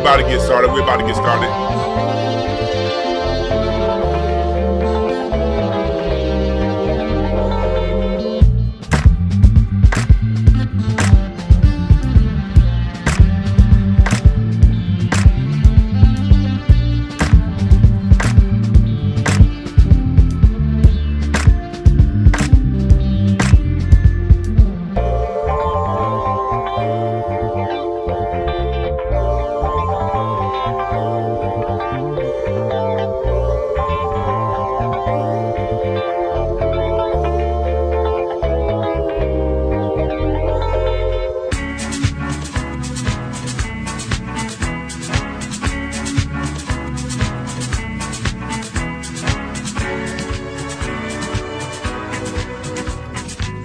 about to get started. We're about to get started.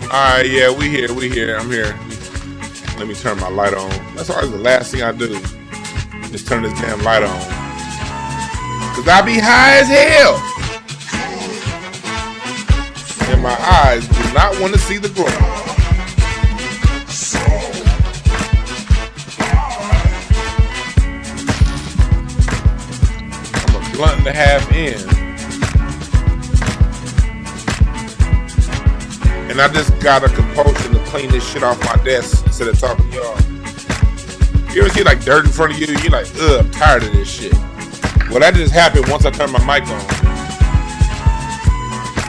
All right, yeah, we here. I'm here. Let me turn my light on. That's always the last thing I do. Just turn this damn light on. Cause I be high as hell. And my eyes do not want to see the glow. I'm a blunt and a half in. And I just got a compulsion to clean this shit off my desk instead of talking to y'all. You ever see like dirt in front of you? You're like, ugh, I'm tired of this shit. Well, that just happened once I turned my mic on.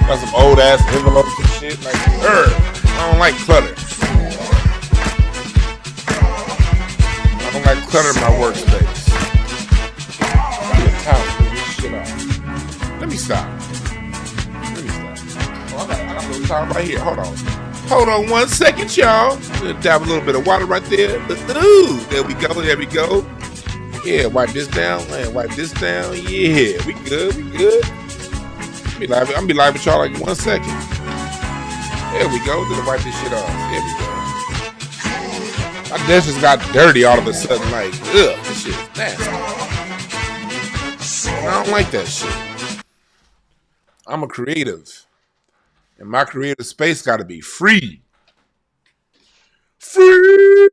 Got some old ass envelopes and shit. Like, I don't like clutter. I don't like clutter in my workspace. I'm tired of this shit off. Let me stop. I got a little time right here. Hold on 1 second, y'all. Dab a little bit of water right there. Ooh, there we go. Yeah, wipe this down. Yeah, we good. I'm gonna be live with y'all like 1 second. There we go. Then wipe this shit off. There we go. My desk just got dirty all of a sudden. Like, ugh, this shit is nasty. I don't like that shit. I'm a creative. And my creative space got to be free. Free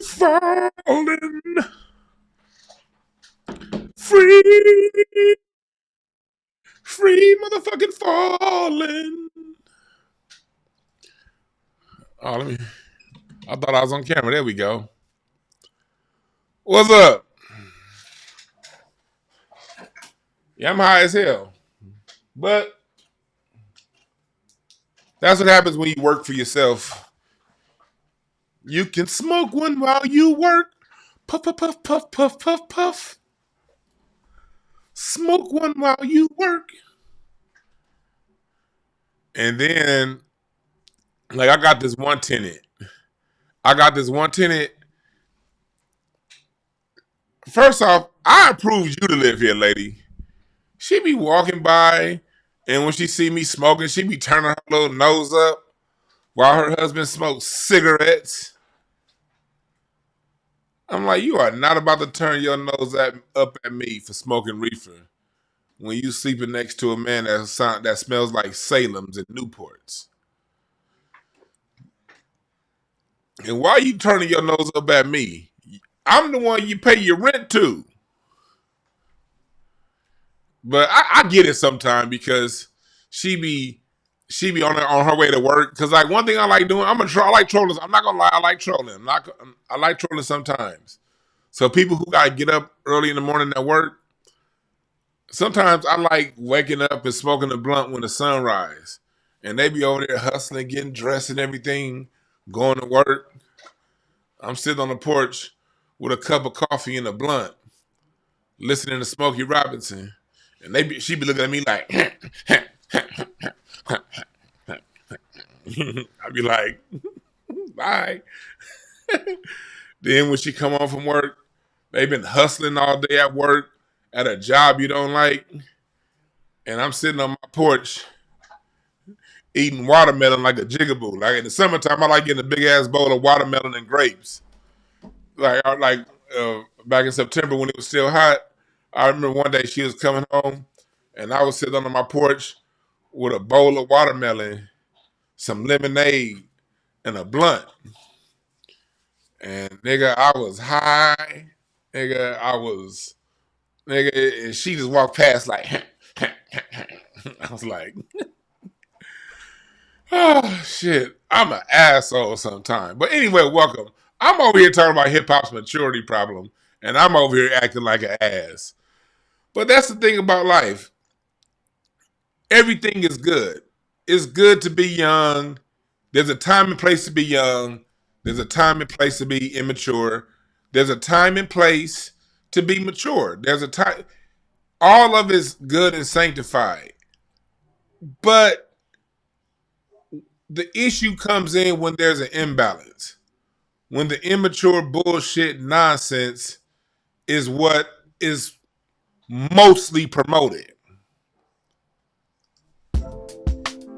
falling. Free motherfucking falling. Oh, I thought I was on camera. There we go. What's up? Yeah, I'm high as hell. But that's what happens when you work for yourself. You can smoke one while you work. Puff, puff, puff, puff, puff, puff, puff. Smoke one while you work. And then, like, I got this one tenant. First off, I approved you to live here, lady. She be walking by, and when she see me smoking, she be turning her little nose up while her husband smokes cigarettes. I'm like, you are not about to turn your nose up at me for smoking reefer when you sleeping next to a man that smells like Salem's and Newports. And why are you turning your nose up at me? I'm the one you pay your rent to. But I get it sometimes because she be on her way to work. Because like one thing I like doing, I like trolling. I'm not gonna lie, I like trolling. I like trolling sometimes. So people who gotta get up early in the morning at work, sometimes I like waking up and smoking a blunt when the sun rise, and they be over there hustling, getting dressed and everything, going to work. I'm sitting on the porch with a cup of coffee and a blunt, listening to Smokey Robinson. And she be looking at me like, I'd be like, bye. Then when she come home from work, they've been hustling all day at work at a job you don't like. And I'm sitting on my porch eating watermelon like a jigaboo. Like in the summertime, I like getting a big ass bowl of watermelon and grapes. Like back in September when it was still hot, I remember one day she was coming home and I was sitting on my porch with a bowl of watermelon, some lemonade, and a blunt. And nigga, I was high. Nigga, and she just walked past like, I was like, oh shit, I'm an asshole sometimes. But anyway, welcome. I'm over here talking about hip hop's maturity problem, and I'm over here acting like an ass. But that's the thing about life. Everything is good. It's good to be young. There's a time and place to be young. There's a time and place to be immature. There's a time and place to be mature. There's a time. All of it's good and sanctified. But the issue comes in when there's an imbalance. When the immature bullshit nonsense is what is mostly promoted.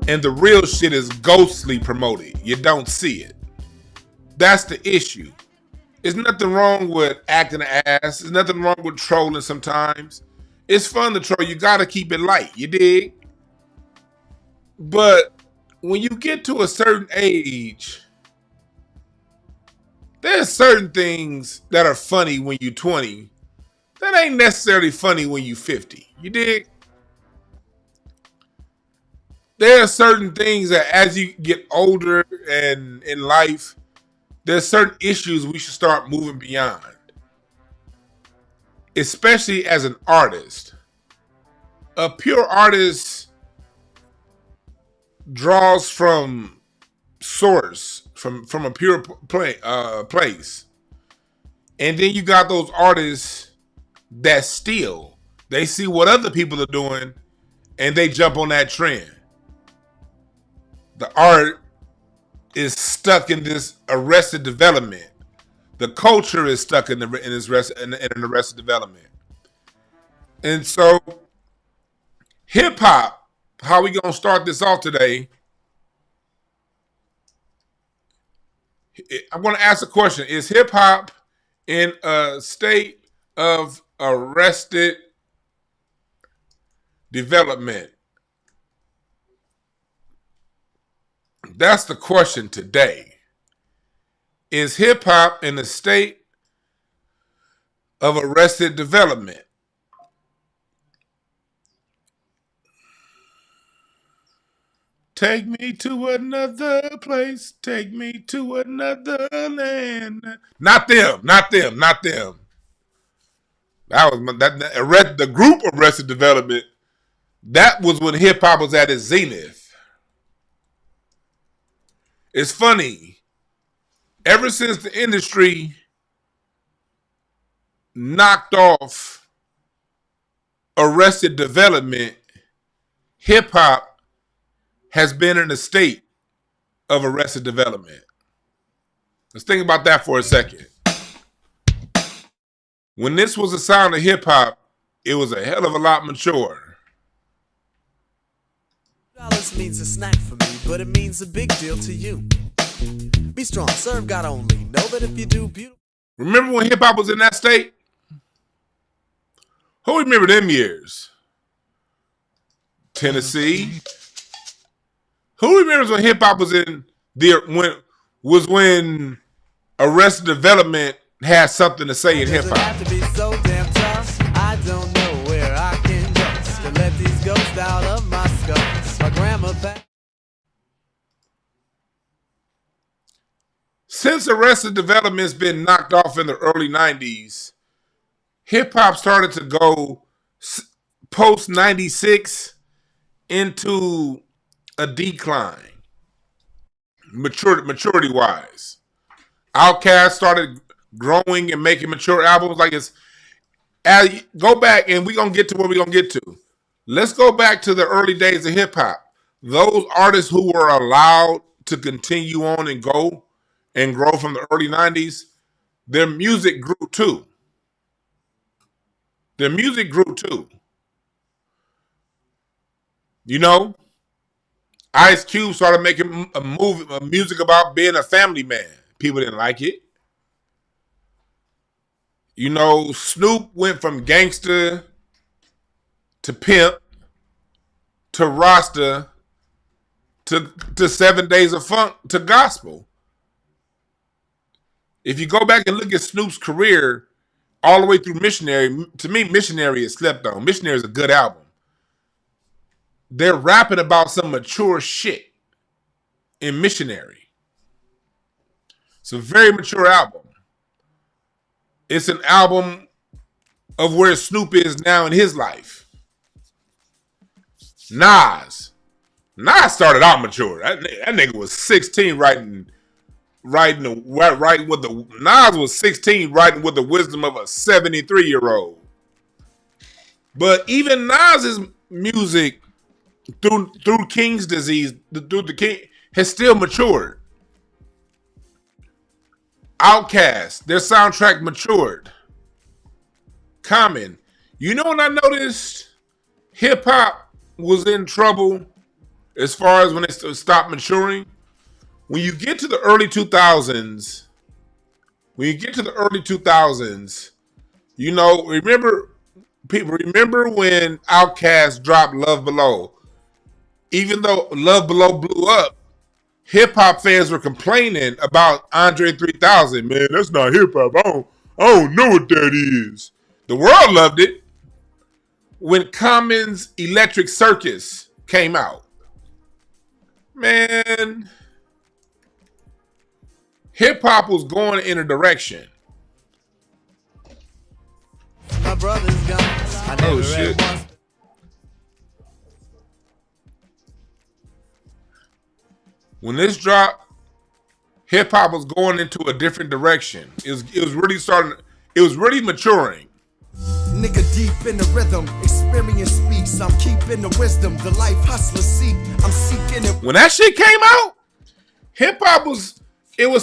And the real shit is ghostly promoted. You don't see it. That's the issue. There's nothing wrong with acting an ass. There's nothing wrong with trolling sometimes. It's fun to troll. You gotta keep it light. You dig? But when you get to a certain age, there's certain things that are funny when you're 20 that ain't necessarily funny when you're 50. You dig? There are certain things that as you get older and in life, there's certain issues we should start moving beyond. Especially as an artist. A pure artist draws from source, from a pure place. And then you got those artists that steal. They see what other people are doing and they jump on that trend. The art is stuck in this arrested development. The culture is stuck in an arrested development. And so hip hop, how we gonna start this off today? I'm gonna ask a question. Is hip hop in a state of arrested development? That's the question today. Is hip hop in a state of arrested development? Take me to another place. Take me to another land. Not them. Not them. Not them. That was the group Arrested Development. That was when hip hop was at its zenith. It's funny. Ever since the industry knocked off Arrested Development, hip hop has been in a state of arrested development. Let's think about that for a second. When this was a sound of hip hop, it was a hell of a lot mature. $2 means a snack for me, but it means a big deal to you. Be strong, serve God only. Know that if you do beautiful. Remember when hip hop was in that state? Who remember them years? Tennessee. Who remembers when hip hop was in when Arrested Development had something to say in hip hop? Have to be so damn tough. I don't know where I can go to let these ghosts out of my skull. My grandma back. Since Arrested Development's been knocked off in the early 90s, hip hop started to go post 96 into a decline, maturity wise. Outkast started growing and making mature albums. Go back and we're gonna get to where we're gonna get to. Let's go back to the early days of hip hop. Those artists who were allowed to continue on and go and grow from the early 90s, their music grew too. Their music grew too. You know, Ice Cube started making a music about being a family man. People didn't like it. You know, Snoop went from gangster to pimp to Rasta to 7 Days of Funk to gospel. If you go back and look at Snoop's career all the way through Missionary, to me, Missionary is slept on. Missionary is a good album. They're rapping about some mature shit in Missionary. It's a very mature album. It's an album of where Snoop is now in his life. Nas started out mature. That nigga was 16 writing with the Nas was 16 writing with the wisdom of a 73-year-old. But even Nas's music through King's Disease, through the King, has still matured. Outkast, their soundtrack matured. Common. You know when I noticed hip hop was in trouble as far as when it stopped maturing? When you get to the early 2000s, you know, remember when Outkast dropped Love Below? Even though Love Below blew up, hip hop fans were complaining about Andre 3000. Man, that's not hip hop. I don't know what that is. The world loved it when Common's Electric Circus came out. Man, hip hop was going in a direction. My brother's gone. I never shit. read one. When this dropped, hip hop was going into a different direction. It was really maturing. Nigga deep in the rhythm, experience speaks. I'm keeping the wisdom, the life hustler seek. I'm seeking it. When that shit came out, hip hop was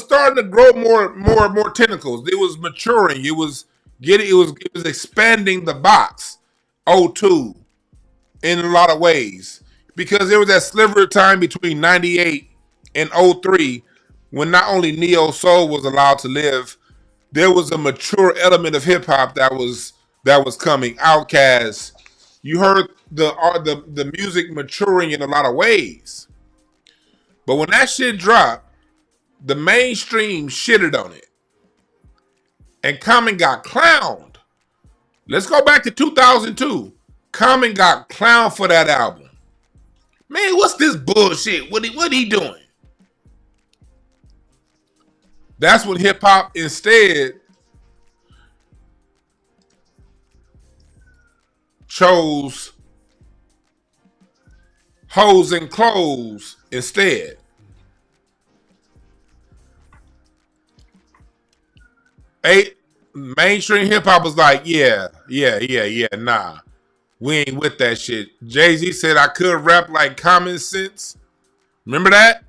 starting to grow more tentacles. It was maturing. It was expanding the box. O2 in a lot of ways, because there was that sliver of time between 98 and 03 when not only neo soul was allowed to live, there was a mature element of hip hop that was coming. Outkast, you heard the music maturing in a lot of ways. But when that shit dropped, the mainstream shitted on it. And Common got clowned. Let's go back to 2002. Common got clowned for that album. Man, what's this bullshit? What he doing? That's when hip hop instead chose hoes and clothes instead. Mainstream hip hop was like, yeah, nah. We ain't with that shit. Jay-Z said I could rap like Common Sense. Remember that?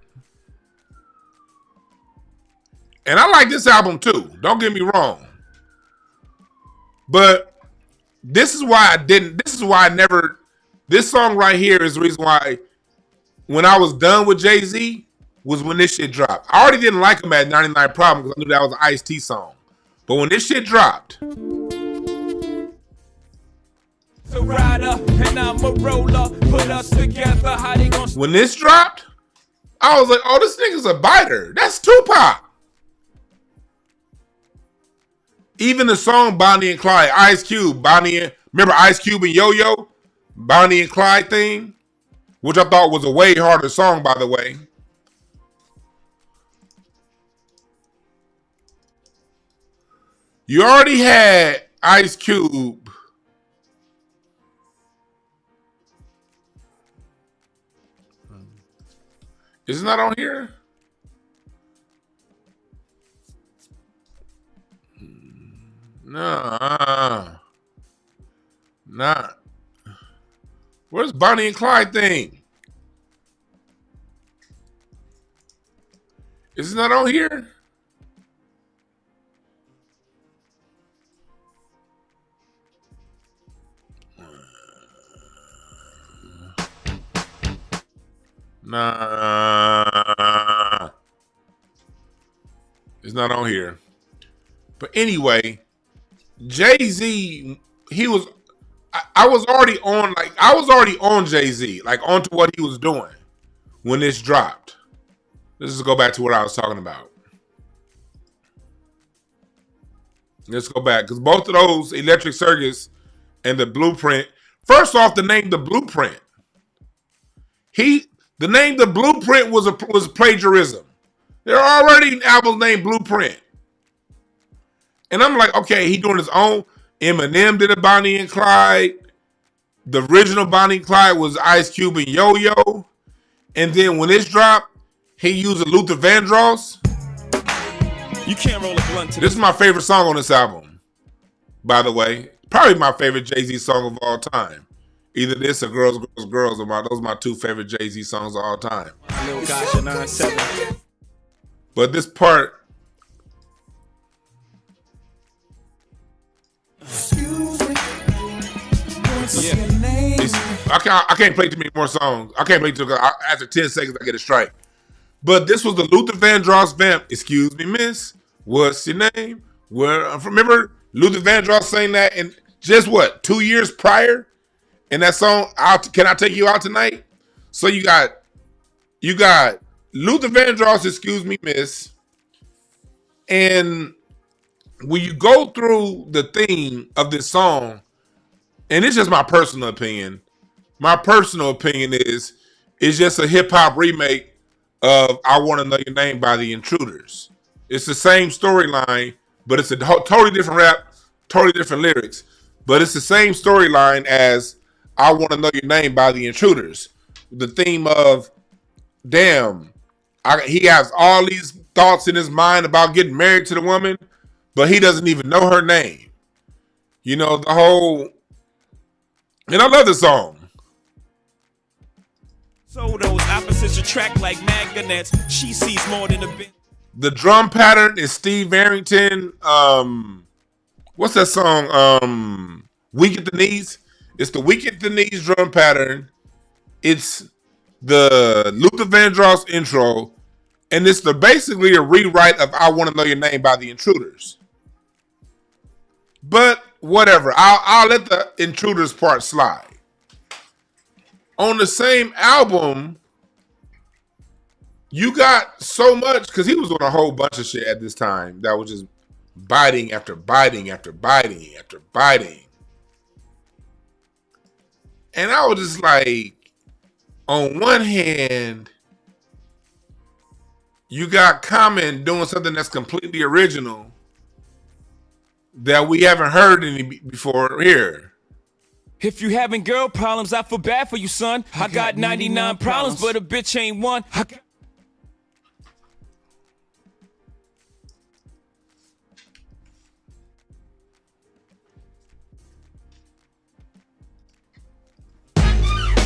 And I like this album too. Don't get me wrong. But this is why I never, this song right here is the reason why when I was done with Jay-Z was when this shit dropped. I already didn't like him at 99 Problem because I knew that was an Ice-T song. But when this shit dropped, when this dropped, I was like, oh, this nigga's a biter. That's Tupac. Even the song Bonnie and Clyde, Ice Cube, remember Ice Cube and Yo-Yo? Bonnie and Clyde thing? Which I thought was a way harder song, by the way. You already had Ice Cube. Is it not on here? Nah. Where's Bonnie and Clyde thing? Is it not on here? Nah. It's not on here. But anyway, Jay-Z, I was already on Jay-Z, like onto what he was doing when this dropped. Let's just go back to what I was talking about. Let's go back because both of those, Electric Circus and the Blueprint. First off, the name The Blueprint. The name The Blueprint was plagiarism. There are already albums named Blueprint. And I'm like, okay, he doing his own. Eminem did a Bonnie and Clyde. The original Bonnie and Clyde was Ice Cube and Yo-Yo. And then when this dropped, he used a Luther Vandross. You can't roll a blunt to this. Is my favorite song on this album, by the way. Probably my favorite Jay-Z song of all time. Either this or Girls, Girls, Girls. Those are my two favorite Jay-Z songs of all time. Lil Gosh, 9-7. But this part... I can't play too many more songs. I can't play too after 10 seconds I get a strike. But this was the Luther Vandross vamp. Excuse me, miss. What's your name? Remember Luther Vandross saying that in just 2 years prior? In that song, Can I Take You Out Tonight? So you got Luther Vandross, excuse me, miss. And when you go through the theme of this song, and it's just my personal opinion. My personal opinion is it's just a hip hop remake of I Want to Know Your Name by the Intruders. It's the same storyline, but it's a totally different rap, totally different lyrics. But it's the same storyline as I Want to Know Your Name by the Intruders. The theme of, damn, he has all these thoughts in his mind about getting married to the woman, but he doesn't even know her name. You know, the whole... And I love the song. So those opposites attract like magnets. She sees more than a bit. The drum pattern is Steve Arrington. What's that song? Weak at the Knees. It's the Weak at the Knees drum pattern. It's the Luther Vandross intro. And it's basically a rewrite of I Want to Know Your Name by the Intruders. But whatever. I'll let the Intruders part slide. On the same album, you got so much, because he was doing a whole bunch of shit at this time that was just biting after biting after biting after biting. And I was just like, on one hand, you got Common doing something that's completely original that we haven't heard any before here. If you having girl problems, I feel bad for you, son. I got 99 problems, but a bitch ain't one.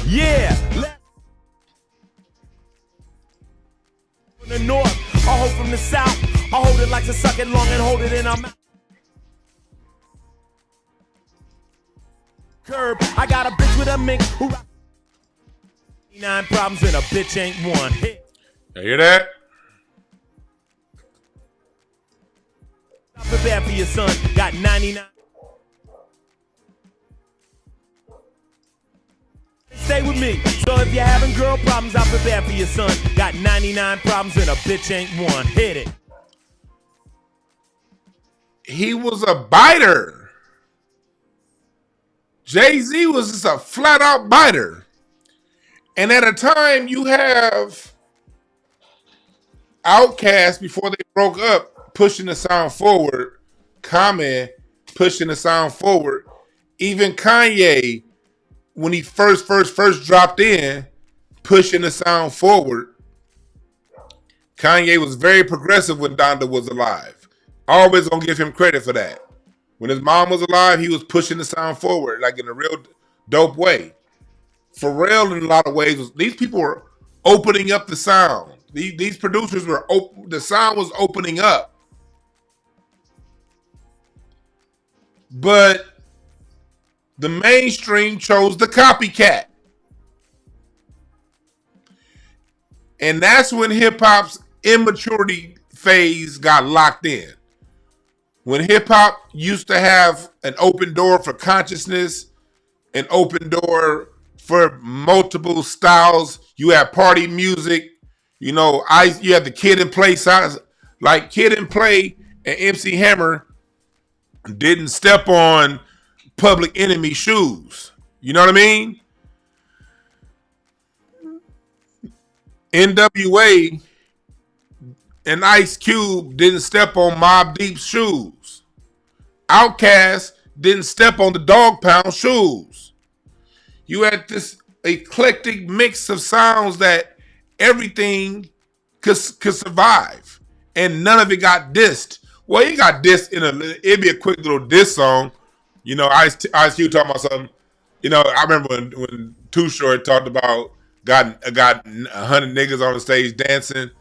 Yeah. From the north, I hold from the south. I hold it like to suck it long and hold it in our mouth. Curb, I got a bitch with a mink who 99 problems and a bitch ain't one. You hear that? I feel bad for your son, got 99. Stay with me. So if you're having girl problems, I feel bad for your son, got 99 problems and a bitch ain't one. Hit it. He was a biter. Jay-Z was just a flat out biter. And at a time you have Outkast before they broke up pushing the sound forward, Common pushing the sound forward, even Kanye when he first dropped in pushing the sound forward. Kanye was very progressive when Donda was alive. Always gonna give him credit for that. When his mom was alive, he was pushing the sound forward, like in a real dope way. Pharrell, in a lot of ways, these people were opening up the sound. These producers were, the sound was opening up. But the mainstream chose the copycat. And that's when hip-hop's immaturity phase got locked in. When hip-hop used to have an open door for consciousness, an open door for multiple styles, you had party music, you had the Kid and Play sounds, like Kid and Play and MC Hammer didn't step on Public Enemy shoes. You know what I mean? NWA and Ice Cube didn't step on Mobb Deep's shoes. Outkast didn't step on the Dog Pound shoes. You had this eclectic mix of sounds that everything could survive, and none of it got dissed. Well, it got dissed it'd be a quick little diss song. You know, Ice Cube talking about something. You know, I remember when Too Short talked about got 100 niggas on the stage dancing,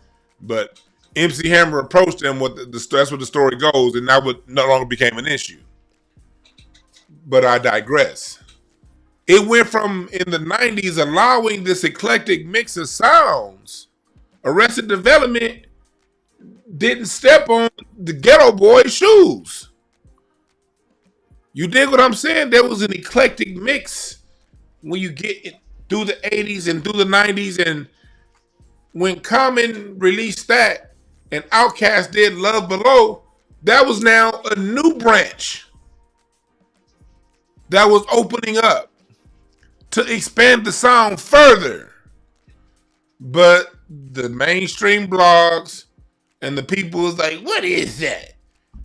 but MC Hammer approached him with that's what the story goes, and that no longer became an issue. But I digress. It went from in the 90s allowing this eclectic mix of sounds. Arrested Development didn't step on the Ghetto Boys' shoes. You dig what I'm saying? There was an eclectic mix when you get through the 80s and through the 90s, and when Common released that and Outkast did Love Below, that was now a new branch that was opening up to expand the sound further. But the mainstream blogs and the people was like, what is that?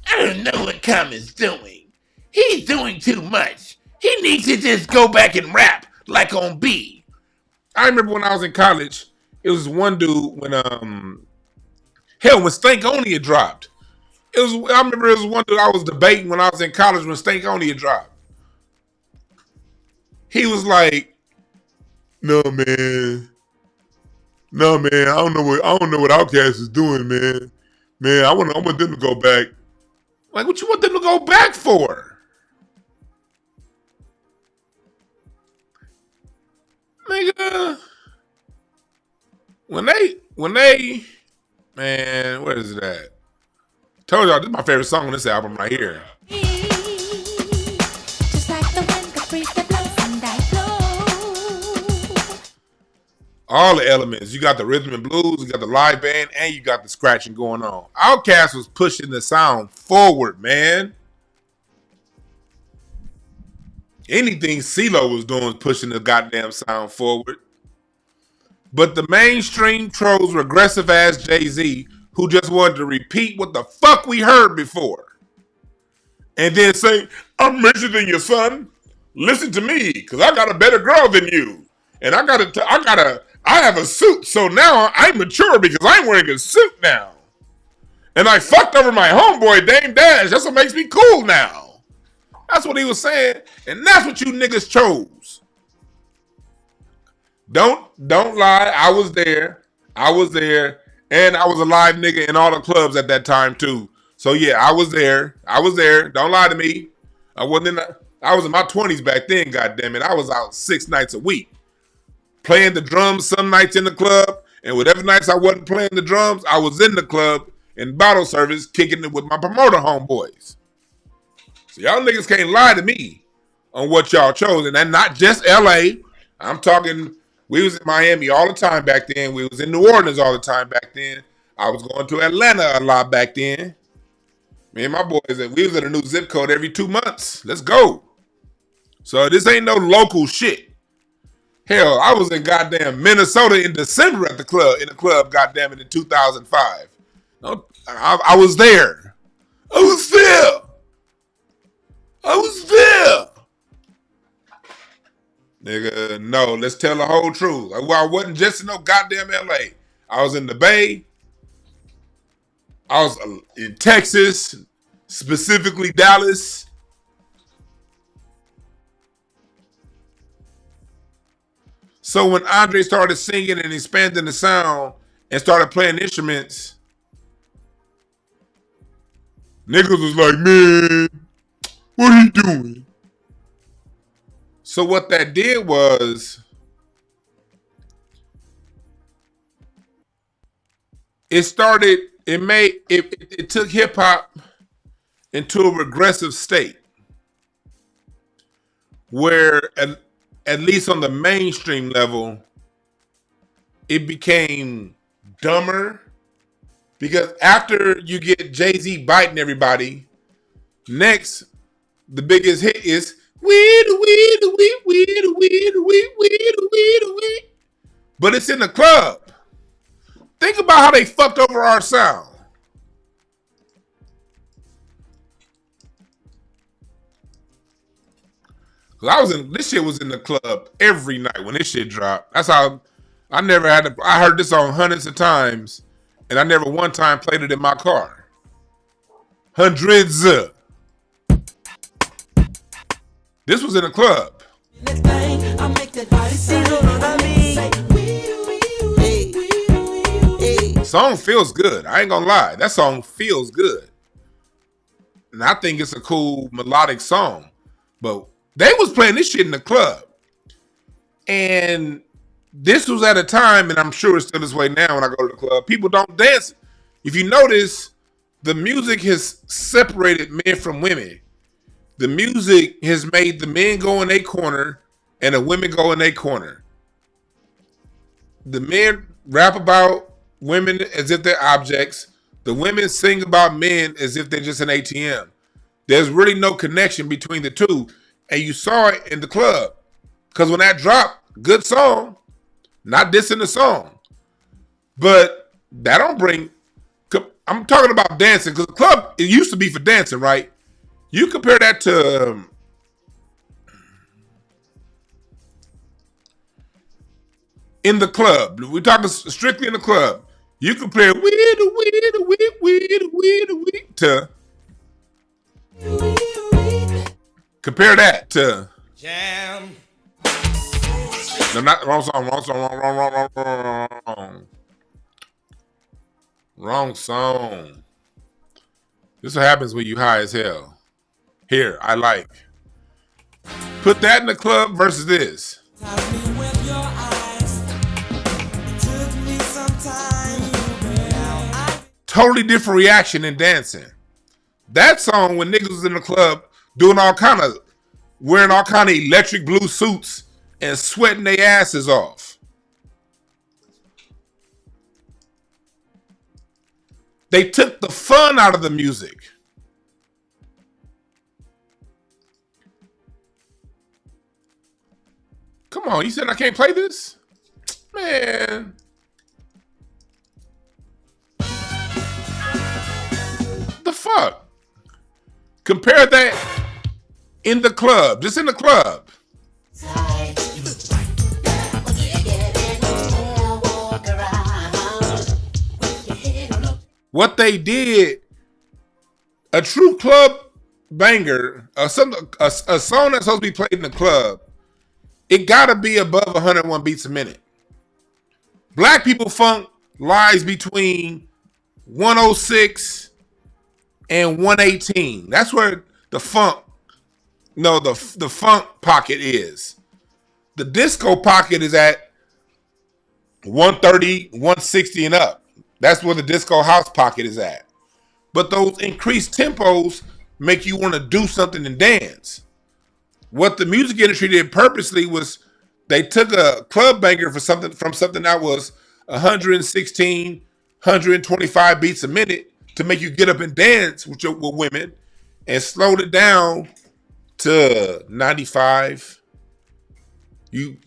I don't know what Common's doing. He's doing too much. He needs to just go back and rap like on B. I remember when I was in college, it was one dude when Stankonia dropped. I remember it was one dude I was debating when I was in college when Stankonia dropped. He was like, no man, I don't know what Outkast is doing, man. Man, I want them to go back. Like, what you want them to go back for? Nigga, when they, man, where is it at? Told y'all, this is my favorite song on this album right here. Just like the wind that breeze that blows and I flow. All the elements. You got the rhythm and blues, you got the live band, and you got the scratching going on. Outkast was pushing the sound forward, man. Anything CeeLo was doing was pushing the goddamn sound forward. But the mainstream trolls regressive ass Jay-Z, who just wanted to repeat what the fuck we heard before. And then say, I'm richer than your son. Listen to me, because I got a better girl than you. And I have a suit, so now I'm mature because I'm wearing a suit now. And I fucked over my homeboy, Dame Dash. That's what makes me cool now. That's what he was saying, and that's what you niggas chose. Don't lie. I was there, and I was a live nigga in all the clubs at that time too. So yeah, I was there. Don't lie to me. I was in my 20s back then. Goddamn it, I was out 6 nights a week, playing the drums some nights in the club, and whatever nights I wasn't playing the drums, I was in the club in bottle service, kicking it with my promoter homeboys. So y'all niggas can't lie to me on what y'all chose. And that's not just LA. I'm talking, we was in Miami all the time back then. We was in New Orleans all the time back then. I was going to Atlanta a lot back then. Me and my boys, we was in a new zip code every 2 months. Let's go. So this ain't no local shit. Hell, I was in goddamn Minnesota in December in the club, goddamn it, in 2005. I was there. I was there. Nigga, no, let's tell the whole truth. I wasn't just in no goddamn LA. I was in the Bay. I was in Texas, specifically Dallas. So when Andre started singing and expanding the sound and started playing instruments, niggas was like, man, what are you doing? So what that did was, it took hip hop into a regressive state where at least on the mainstream level, it became dumber, because after you get Jay-Z biting everybody, Next, the biggest hit is weed, weed, weed, weed, weed, weed, weed, weed, weed. But it's in the club. Think about how they fucked over our sound. Cause this shit was in the club every night when this shit dropped. That's how I never had to. I heard this song hundreds of times, and I never one time played it in my car. Hundreds. This was in the club. Song feels good. I ain't gonna lie. That song feels good. And I think it's a cool melodic song. But they was playing this shit in the club. And this was at a time, and I'm sure it's still this way now when I go to the club, people don't dance. If you notice, the music has separated men from women. The music has made the men go in a corner and the women go in a corner. The men rap about women as if they're objects. The women sing about men as if they're just an ATM. There's really no connection between the two. And you saw it in the club. Because when that dropped, good song. Not dissing the song. But that don't bring... I'm talking about dancing. Because the club, it used to be for dancing, right? You compare that to... in the club. We're talking strictly in the club. You compare weed to... compare that to... Jam. No, not wrong song. Wrong song. This is what happens when you high as hell. Here, I like. Put that in the club versus this. Totally different reaction in dancing. That song when niggas was in the club doing all kind of, wearing all kind of electric blue suits and sweating their asses off. They took the fun out of the music. Come on, you said I can't play this? Man. The fuck? Compare that in the club, just in the club. What they did, a true club banger, a song that's supposed to be played in the club, it gotta be above 101 beats a minute. Black people funk lies between 106 and 118. That's where the funk, the funk pocket is. The disco pocket is at 130, 160 and up. That's where the disco house pocket is at. But those increased tempos make you want to do something and dance. What the music industry did purposely was they took a club banger from something that was 116, 125 beats a minute to make you get up and dance with women, and slowed it down to 95. You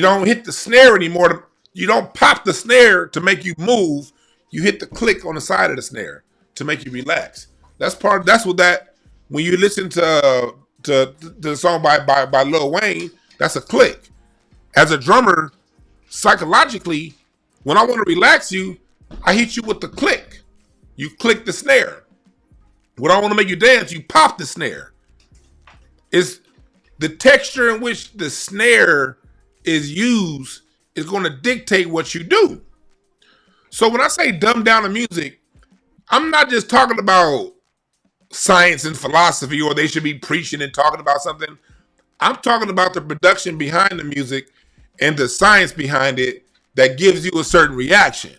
don't hit the snare anymore. You don't pop the snare to make you move. You hit the click on the side of the snare to make you relax. That's what that, when you listen to the song by Lil Wayne, that's a click. As a drummer, psychologically, when I want to relax you, I hit you with the click. You click the snare. When I want to make you dance, you pop the snare. It's the texture in which the snare is used is going to dictate what you do. So when I say dumb down the music, I'm not just talking about science and philosophy, or they should be preaching and talking about something. I'm talking about the production behind the music and the science behind it that gives you a certain reaction.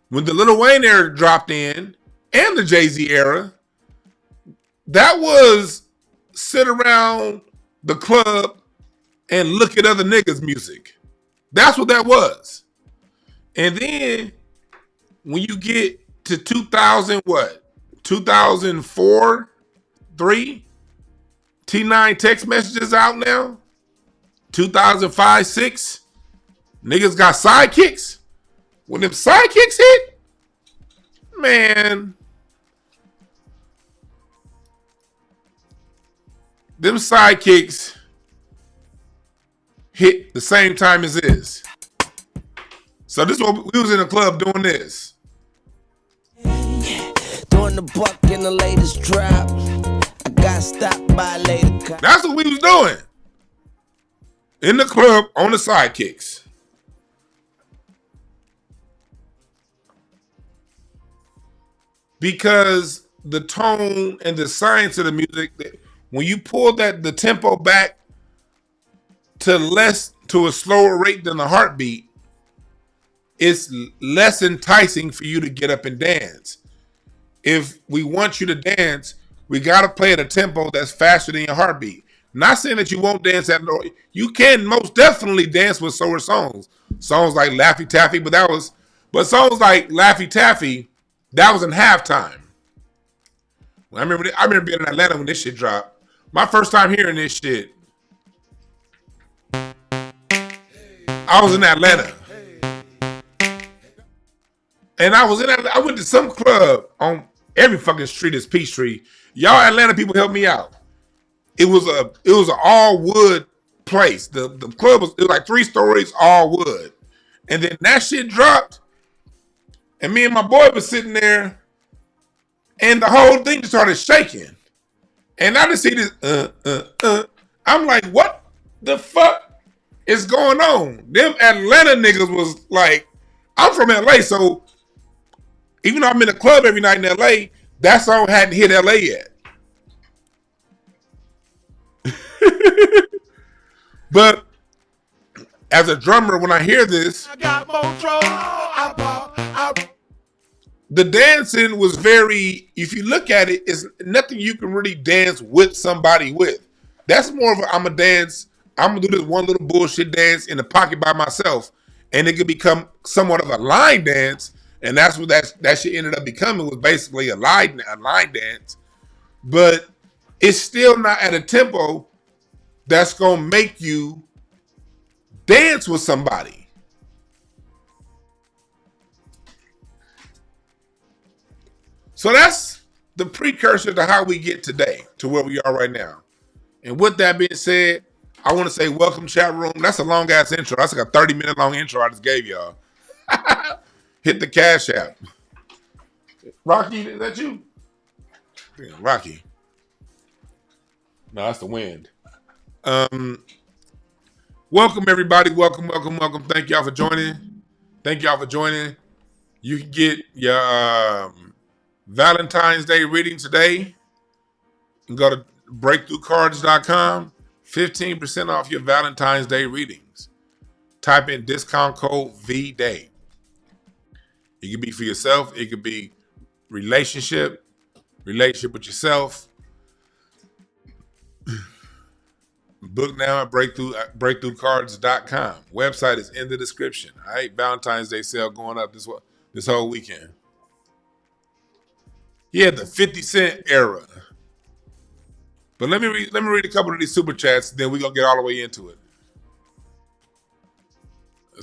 When the Lil Wayne era dropped in, and the Jay-Z era, that was sit around the club and look at other niggas' music. That's what that was. And then when you get to 2000, 2004, 3. T9 text messages out now. 2005, 6. Niggas got sidekicks. When them sidekicks hit, man, them sidekicks hit the same time as this. So this is what we was in the club doing this. Doing the buck in the latest drop. I got stopped by a lady cop. That's what we was doing. In the club on the sidekicks. Because the tone and the science of the music, when you pull the tempo back to a slower rate than the heartbeat, it's less enticing for you to get up and dance. If we want you to dance, we got to play at a tempo that's faster than your heartbeat. Not saying that you won't dance at all. You can most definitely dance with slower songs. Songs like Laffy Taffy, but songs like Laffy Taffy, that was in halftime. I remember being in Atlanta when this shit dropped. My first time hearing this shit, I was in Atlanta. And I went to some club on every fucking street is Peachtree. Y'all Atlanta people help me out. It was an all wood place. The club was like 3 stories, all wood. And then that shit dropped. And me and my boy was sitting there, and the whole thing just started shaking. And I just see this, I'm like, what the fuck is going on? Them Atlanta niggas was like, I'm from LA, so even though I'm in the club every night in LA, that song hadn't hit LA yet. But as a drummer, when I hear this, I got the dancing was very, if you look at it, it's nothing you can really dance with somebody with. That's more of a, I'm going to do this one little bullshit dance in the pocket by myself, and it could become somewhat of a line dance, and that's what that shit ended up becoming, was basically a line dance. But it's still not at a tempo that's going to make you dance with somebody. So that's the precursor to how we get today to where we are right now. And with that being said, I want to say welcome, chat room. That's a long ass intro. That's like a 30-minute long intro I just gave y'all. Hit the Cash App. Rocky, is that you? Damn, Rocky. No, that's the wind. Welcome everybody. Welcome. Thank y'all for joining. You can get your Valentine's Day reading today. You can go to breakthroughcards.com. 15% off your Valentine's Day readings. Type in discount code VDAY. It could be for yourself. It could be relationship with yourself. Book now at breakthroughcards.com. Website is in the description. All right, Valentine's Day sale going up this whole weekend. Yeah, the 50 Cent era. But let me read a couple of these super chats, then we're gonna get all the way into it.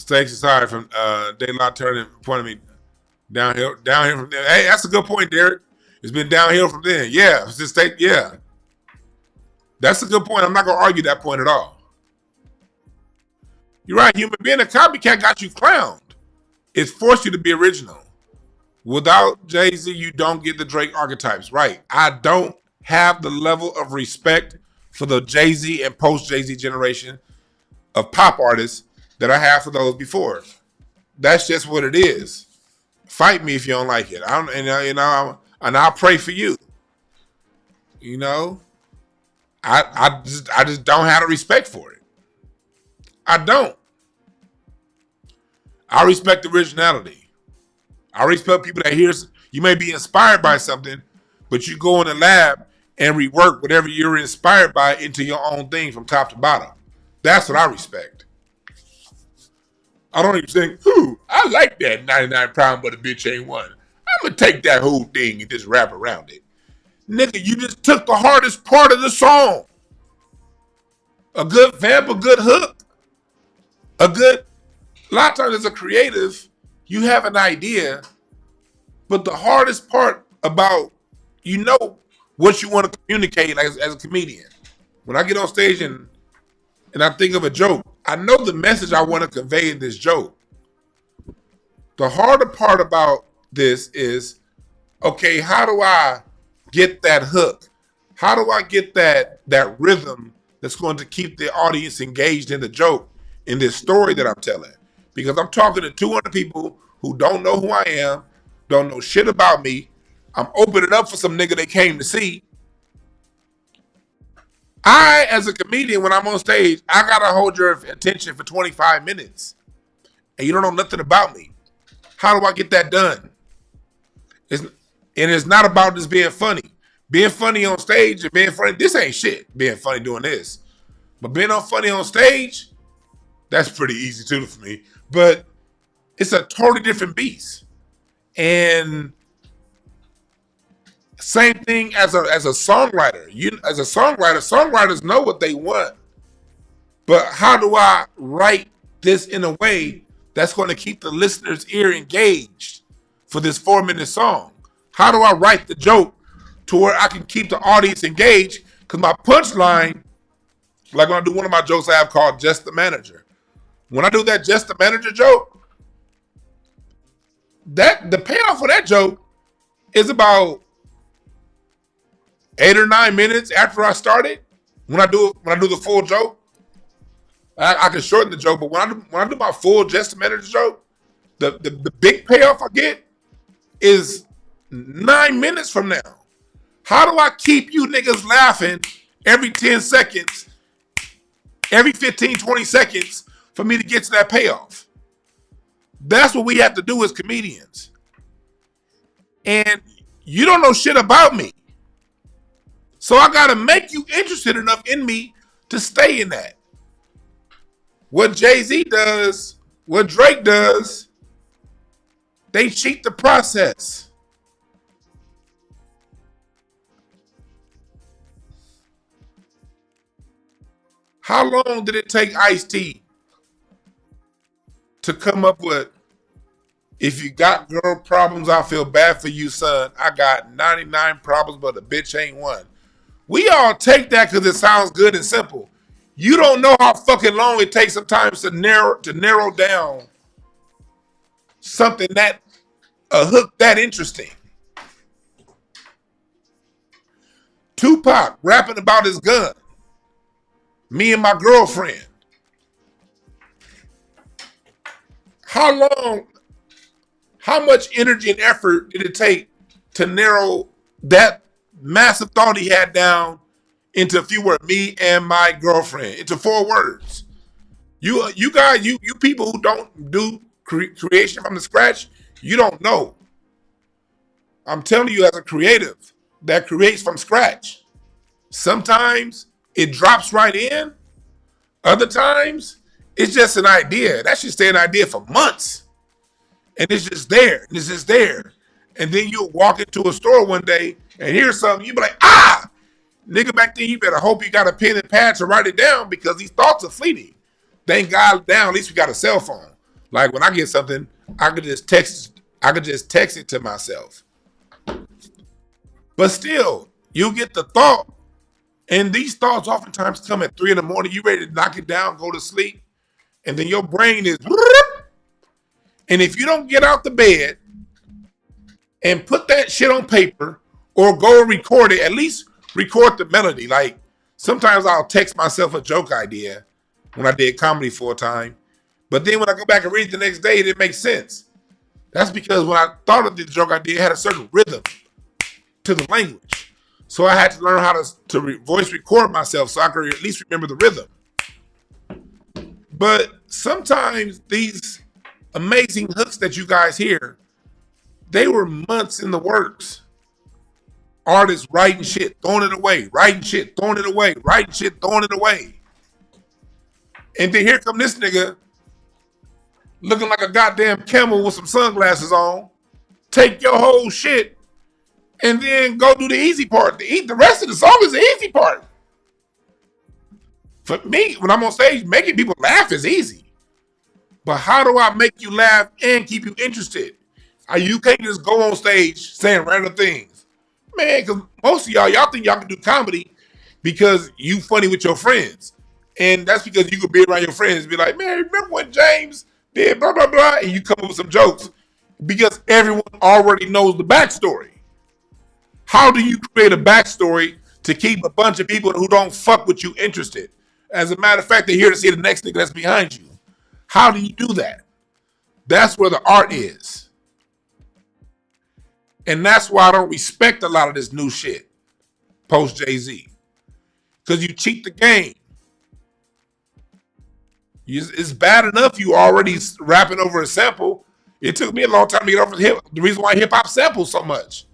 Thanks, sorry from De La Turner pointing me downhill from there. Hey, that's a good point, Derek. It's been downhill from then. Yeah, yeah. That's a good point. I'm not gonna argue that point at all. You're right, human. Being a copycat got you clowned. It's forced you to be original. Without Jay-Z, you don't get the Drake archetypes. Right. I don't have the level of respect for the Jay-Z and post-Jay-Z generation of pop artists that I have for those before. That's just what it is. Fight me if you don't like it. And I'll pray for you. You know, I just don't have the respect for it. I don't. I respect originality. I respect people that you may be inspired by something, but you go in the lab and rework whatever you're inspired by into your own thing from top to bottom. That's what I respect. I don't even think, I like that 99 problem, but a bitch ain't one. I'm gonna take that whole thing and just rap around it. Nigga, you just took the hardest part of the song. A good vamp, a good hook, a lot of times as a creative, you have an idea, but the hardest part about, what you want to communicate as a comedian. When I get on stage and I think of a joke, I know the message I want to convey in this joke. The harder part about this is, okay, how do I get that hook? How do I get that rhythm that's going to keep the audience engaged in the joke, in this story that I'm telling? Because I'm talking to 200 people who don't know who I am, don't know shit about me. I'm opening up for some nigga they came to see. I, as a comedian, when I'm on stage, I gotta hold your attention for 25 minutes. And you don't know nothing about me. How do I get that done? It's not about just being funny. Being funny on stage and being funny, this ain't shit, being funny doing this. But being funny on stage, that's pretty easy too for me. But it's a totally different beast. And same thing as a songwriter. Songwriters know what they want. But how do I write this in a way that's going to keep the listener's ear engaged for this 4-minute song? How do I write the joke to where I can keep the audience engaged? Because my punchline, like when I do one of my jokes I have called Just the Manager. When I do that Just the Manager joke, the payoff for that joke is about 8 or 9 minutes after I started. When I do the full joke, I can shorten the joke, but when I do my full Just the Manager joke, the big payoff I get is 9 minutes from now. How do I keep you niggas laughing every 10 seconds, every 15, 20 seconds for me to get to that payoff? That's what we have to do as comedians. And you don't know shit about me. So I gotta make you interested enough in me to stay in that. What Jay-Z does, what Drake does, they cheat the process. How long did it take Ice-T to come up with, if you got girl problems, I feel bad for you, son. I got 99 problems, but a bitch ain't one. We all take that because it sounds good and simple. You don't know how fucking long it takes sometimes to narrow down something a hook that interesting. Tupac rapping about his gun. Me and my girlfriend. How much energy and effort did it take to narrow that massive thought he had down into a few words? Me and my girlfriend, into 4 words. You guys, you people who don't do creation from the scratch, you don't know. I'm telling you, as a creative that creates from scratch, sometimes it drops right in. Other times, it's just an idea. That should stay an idea for months. And it's just there. And it's just there. And then you'll walk into a store one day and hear something. You be like, nigga, back then you better hope you got a pen and pad to write it down, because these thoughts are fleeting. Thank God now at least we got a cell phone. Like when I get something, I could just text it to myself. But still, you get the thought. And these thoughts oftentimes come at 3 a.m. You ready to knock it down, go to sleep. And then your brain is, and if you don't get out the bed and put that shit on paper or go and record it, at least record the melody. Like sometimes I'll text myself a joke idea when I did comedy for a time. But then when I go back and read it the next day, it makes sense. That's because when I thought of the joke idea, it had a certain rhythm to the language. So I had to learn how to voice record myself so I could at least remember the rhythm. But sometimes these amazing hooks that you guys hear, they were months in the works. Artists writing shit, throwing it away, writing shit, throwing it away, writing shit, throwing it away. And then here come this nigga looking like a goddamn camel with some sunglasses on, take your whole shit and then go do the easy part. The rest of the song is the easy part. For me, when I'm on stage, making people laugh is easy. But how do I make you laugh and keep you interested? You can't just go on stage saying random things. Man, because most of y'all think y'all can do comedy because you funny with your friends. And that's because you could be around your friends and be like, man, remember when James did blah, blah, blah, and you come up with some jokes because everyone already knows the backstory. How do you create a backstory to keep a bunch of people who don't fuck with you interested? As a matter of fact, they're here to see the next nigga that's behind you. How do you do that? That's where the art is. And that's why I don't respect a lot of this new shit post Jay-Z. Because you cheat the game. It's bad enough you already rapping over a sample. It took me a long time to get over the reason why hip hop samples so much.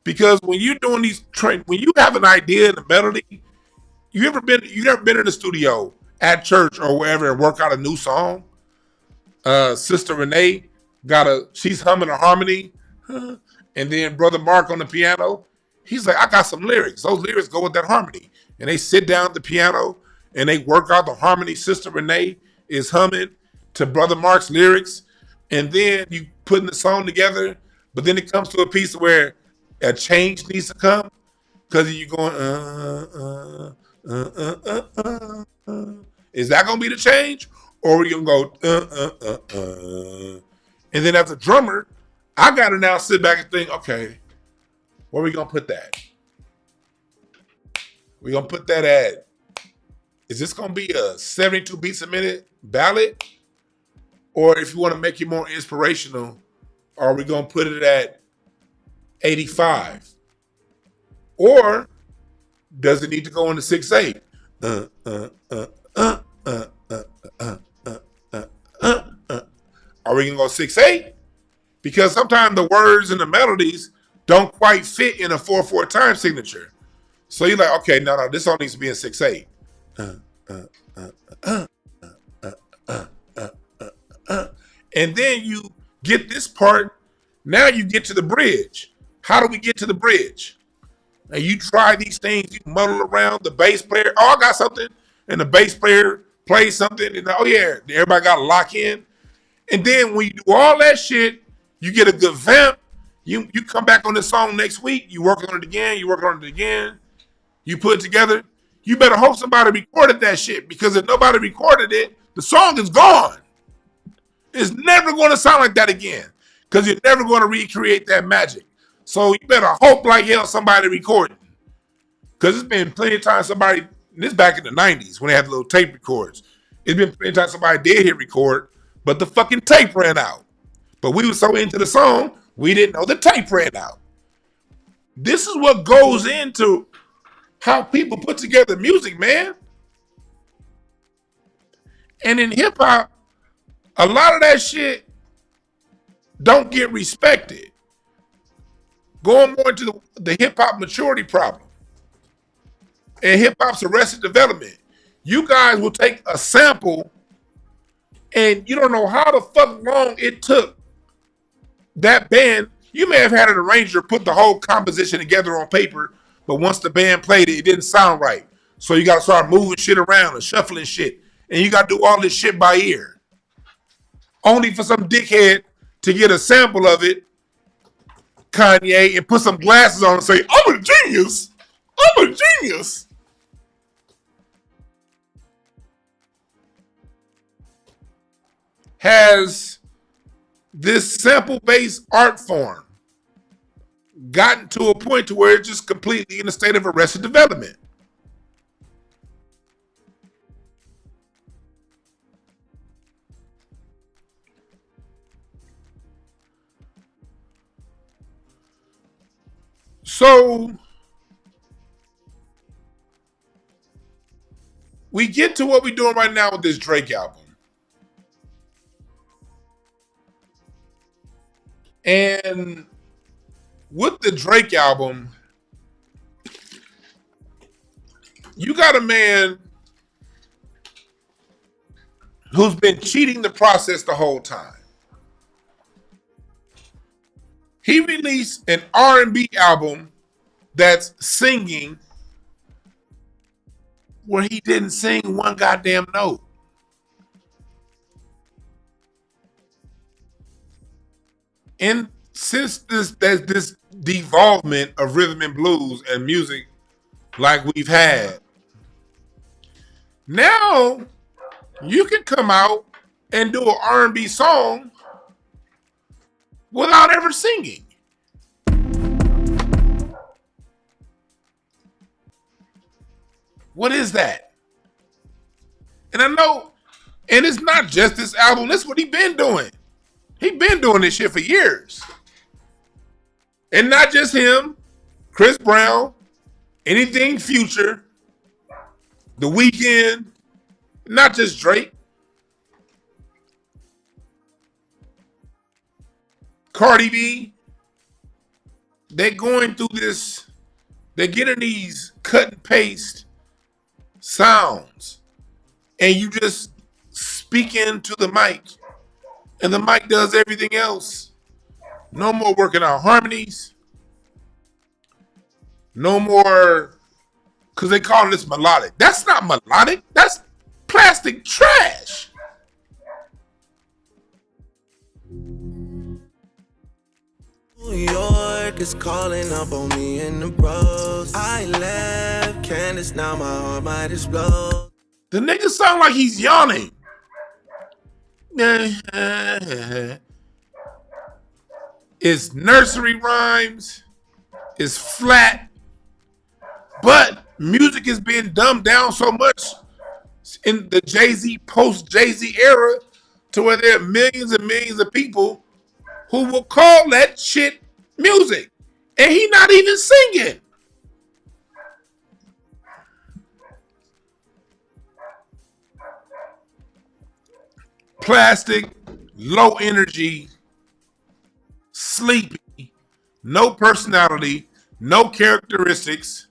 Because when you're doing these when you have an idea and a melody, you ever been in the studio at church or wherever and work out a new song? Sister Renee she's humming a harmony, and then Brother Mark on the piano, he's like, I got some lyrics. Those lyrics go with that harmony. And they sit down at the piano and they work out the harmony. Sister Renee is humming to Brother Mark's lyrics, and then you putting the song together, but then it comes to a piece where a change needs to come because you're going, Is that going to be the change? Or are you going to go, And then as a drummer, I got to now sit back and think, okay, where are we going to put that? We're going to put that at, is this going to be a 72 beats a minute ballad? Or if you want to make it more inspirational, are we going to put it at 85? Or does it need to go into 6/8? Are we going to go 6/8? Because sometimes the words and the melodies don't quite fit in a 4/4 time signature. So you're like, okay, no, this all needs to be in 6/8. And then you get this part. Now you get to the bridge. How do we get to the bridge? And you try these things, you muddle around, the bass player, I got something. And the bass player plays something, and everybody got to lock in. And then when you do all that shit, you get a good vamp. You come back on this song next week, you work on it again, you put it together. You better hope somebody recorded that shit, because if nobody recorded it, the song is gone. It's never going to sound like that again, because you're never going to recreate that magic. So you better hope like hell somebody recorded. Because it's been plenty of times this back in the 90s when they had the little tape records. It's been plenty of times somebody did hit record, but the fucking tape ran out. But we were so into the song, we didn't know the tape ran out. This is what goes into how people put together music, man. And in hip hop, a lot of that shit don't get respected. Going more into the hip hop maturity problem and hip hop's arrested development. You guys will take a sample and you don't know how the fuck long it took that band. You may have had an arranger put the whole composition together on paper, but once the band played it, it didn't sound right. So you got to start moving shit around and shuffling shit. And you got to do all this shit by ear. Only for some dickhead to get a sample of it, Kanye, and put some glasses on and say, I'm a genius. I'm a genius. Has this sample-based art form gotten to a point to where it's just completely in a state of arrested development? So we get to what we're doing right now with this Drake album. And with the Drake album, you got a man who's been cheating the process the whole time. He released an R&B album that's singing where he didn't sing one goddamn note. And since this devolvement of rhythm and blues and music like we've had, now you can come out and do an R&B song without ever singing. What is that? And I know, and it's not just this album, that's what he been doing. He been doing this shit for years. And not just him, Chris Brown, anything Future, The Weeknd, not just Drake. Cardi B, they're going through this, they're getting these cut and paste sounds. And you just speak into the mic. And the mic does everything else. No more working out harmonies. No more, because they call this melodic. That's not melodic. That's plastic trash. New York is calling up on me and the bros. I left Candace, now my heart might explode. The nigga sound like he's yawning. It's nursery rhymes. It's flat. But music is being dumbed down so much in the Jay-Z, post-Jay-Z era to where there are millions and millions of people who will call that shit music. And he not even singing. Plastic, low energy, sleepy, no personality, no characteristics.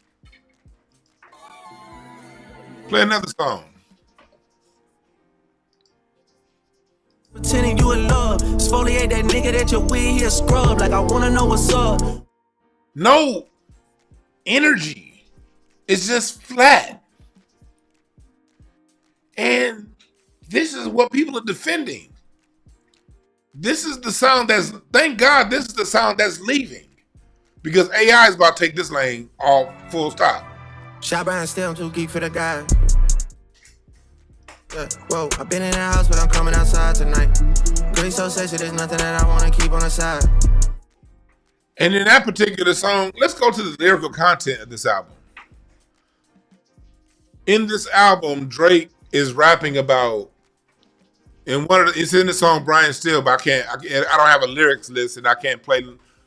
Play another song. Pretending you in love. Exfoliate that nigga that your weed, he a scrub. Like I wanna know what's up. No energy. It's just flat. And this is what people are defending. This is the sound that's, thank God, this is the sound that's leaving. Because AI is about to take this lane all full stop. Shot Brian still, I'm too geek for the guy. Yeah, whoa, I've been in the house, but I'm coming outside tonight. Girl, so sexy, there's nothing that I wanna keep on the side. And in that particular song, let's go to the lyrical content of this album. In this album, Drake is rapping about, and it's in the song Brian Still, but I don't have a lyrics list and I can't play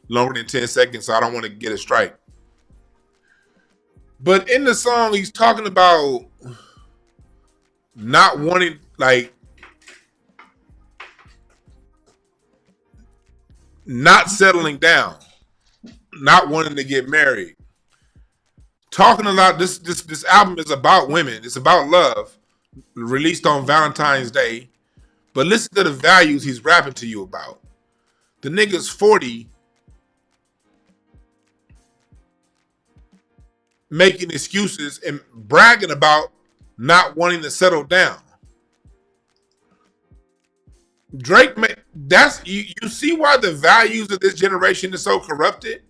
longer than 10 seconds, so I don't want to get a strike. But in the song, he's talking about not wanting, like, not settling down, not wanting to get married. Talking about this album is about women. It's about love, released on Valentine's Day. But listen to the values he's rapping to you about. The nigga's 40, making excuses and bragging about not wanting to settle down. Drake, that's you see why the values of this generation is so corrupted?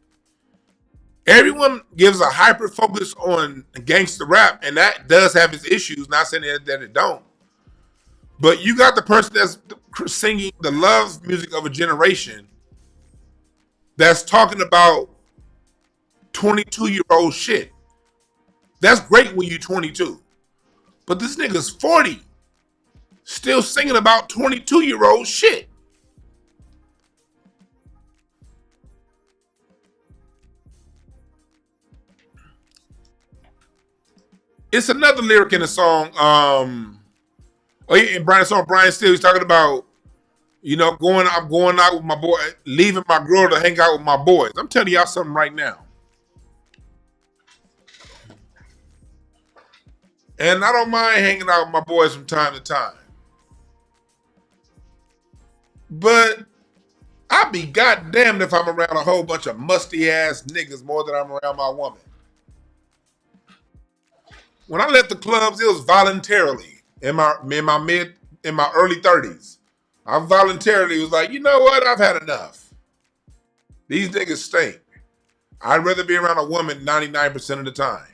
Everyone gives a hyper focus on gangster rap, and that does have its issues, not saying that it don't. But you got the person that's singing the love music of a generation that's talking about 22-year-old shit. That's great when you're 22. But this nigga's 40, still singing about 22-year-old shit. It's another lyric in the song. In Brian's song, Brian Still, he's talking about, I'm going out with my boy, leaving my girl to hang out with my boys. I'm telling y'all something right now. And I don't mind hanging out with my boys from time to time. But I'd be goddamned if I'm around a whole bunch of musty ass niggas more than I'm around my woman. When I left the clubs, it was voluntarily in my early 30s. I voluntarily was like, you know what? I've had enough. These niggas stink. I'd rather be around a woman 99% of the time.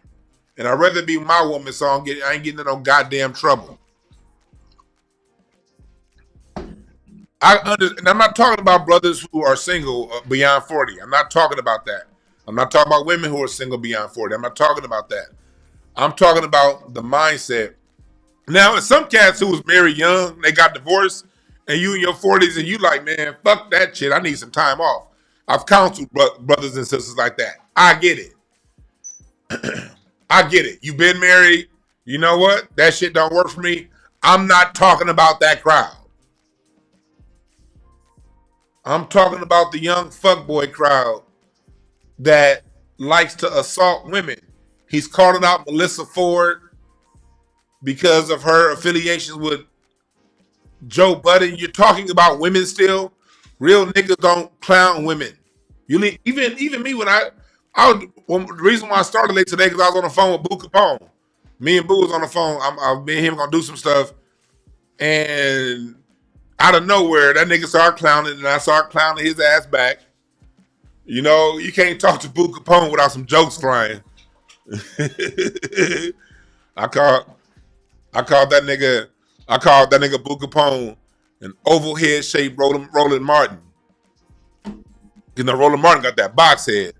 And I'd rather be my woman so I ain't getting in no goddamn trouble. And I'm not talking about brothers who are single beyond 40. I'm not talking about that. I'm not talking about women who are single beyond 40. I'm not talking about that. I'm talking about the mindset. Now, some cats who was married young, they got divorced, and you in your 40s, and you like, man, fuck that shit. I need some time off. I've counseled brothers and sisters like that. I get it. I get it. You've been married. You know what? That shit don't work for me. I'm not talking about that crowd. I'm talking about the young fuckboy crowd that likes to assault women. He's calling out Melissa Ford because of her affiliations with Joe Budden. You're talking about women still. Real niggas don't clown women. Even me when the reason why I started late today because I was on the phone with Boo Capone. Me and Boo was on the phone. Me and him gonna do some stuff, and out of nowhere, that nigga started clowning, and I started clowning his ass back. You know, you can't talk to Boo Capone without some jokes flying. I called that nigga Boo Capone an oval head shaped Roland Martin. You know, Roland Martin got that box head.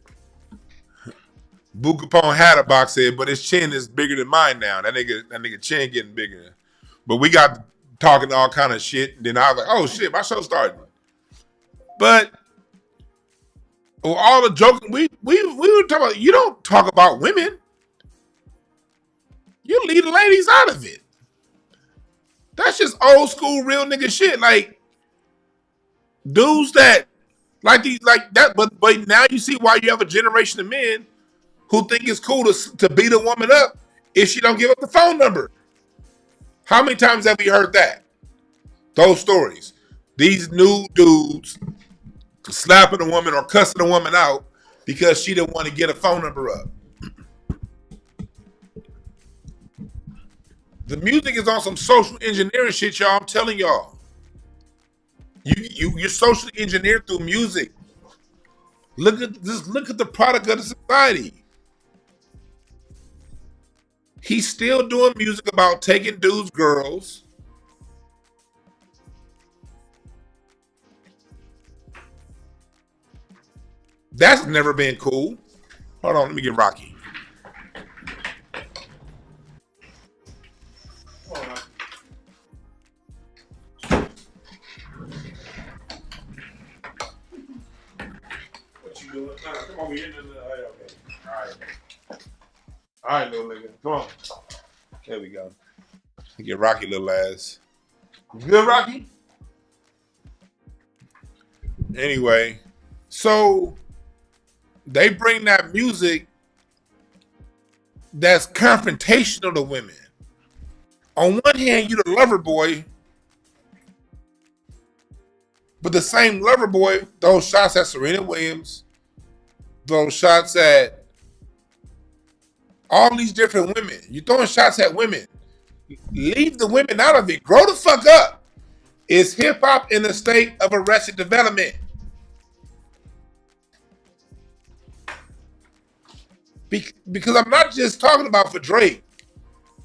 Boo Capone had a box head, but his chin is bigger than mine now. That nigga chin getting bigger. But we got talking all kind of shit. Then I was like, oh shit, my show started. But all the joking, we were talking about, you don't talk about women. You leave the ladies out of it. That's just old school real nigga shit. Like dudes that like that, but now you see why you have a generation of men who think it's cool to beat a woman up if she don't give up the phone number. How many times have we heard that? Those stories. These new dudes slapping a woman or cussing a woman out because she didn't want to get a phone number up. The music is on some social engineering shit, y'all. I'm telling y'all. You're socially engineered through music. Look at the product of the society. He's still doing music about taking dudes' girls. That's never been cool. Hold on, let me get Rocky. What you doing? Come over here. Okay. All right, little nigga. Come on. There we go. Get Rocky, little ass. Good, Rocky? Anyway, so they bring that music that's confrontational to women. On one hand, you the lover boy, but the same lover boy, those shots at Serena Williams, those shots at all these different women. You're throwing shots at women. Leave the women out of it. Grow the fuck up. Is hip hop in a state of arrested development? Because I'm not just talking about for Drake.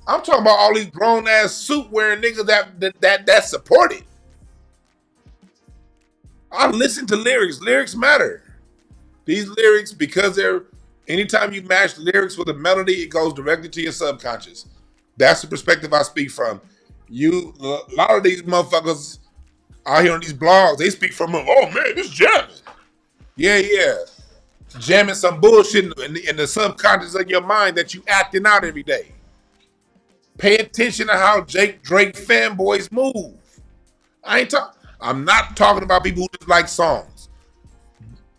I'm talking about all these grown ass suit wearing niggas that support it. I listen to lyrics. Lyrics matter. These lyrics, because they're anytime you match lyrics with a melody, it goes directly to your subconscious. That's the perspective I speak from. A lot of these motherfuckers out here on these blogs, they speak from, oh man, this jamming. Yeah. Jamming some bullshit in the subconscious of your mind that you acting out every day. Pay attention to how Drake fanboys move. I'm not talking about people who just like songs.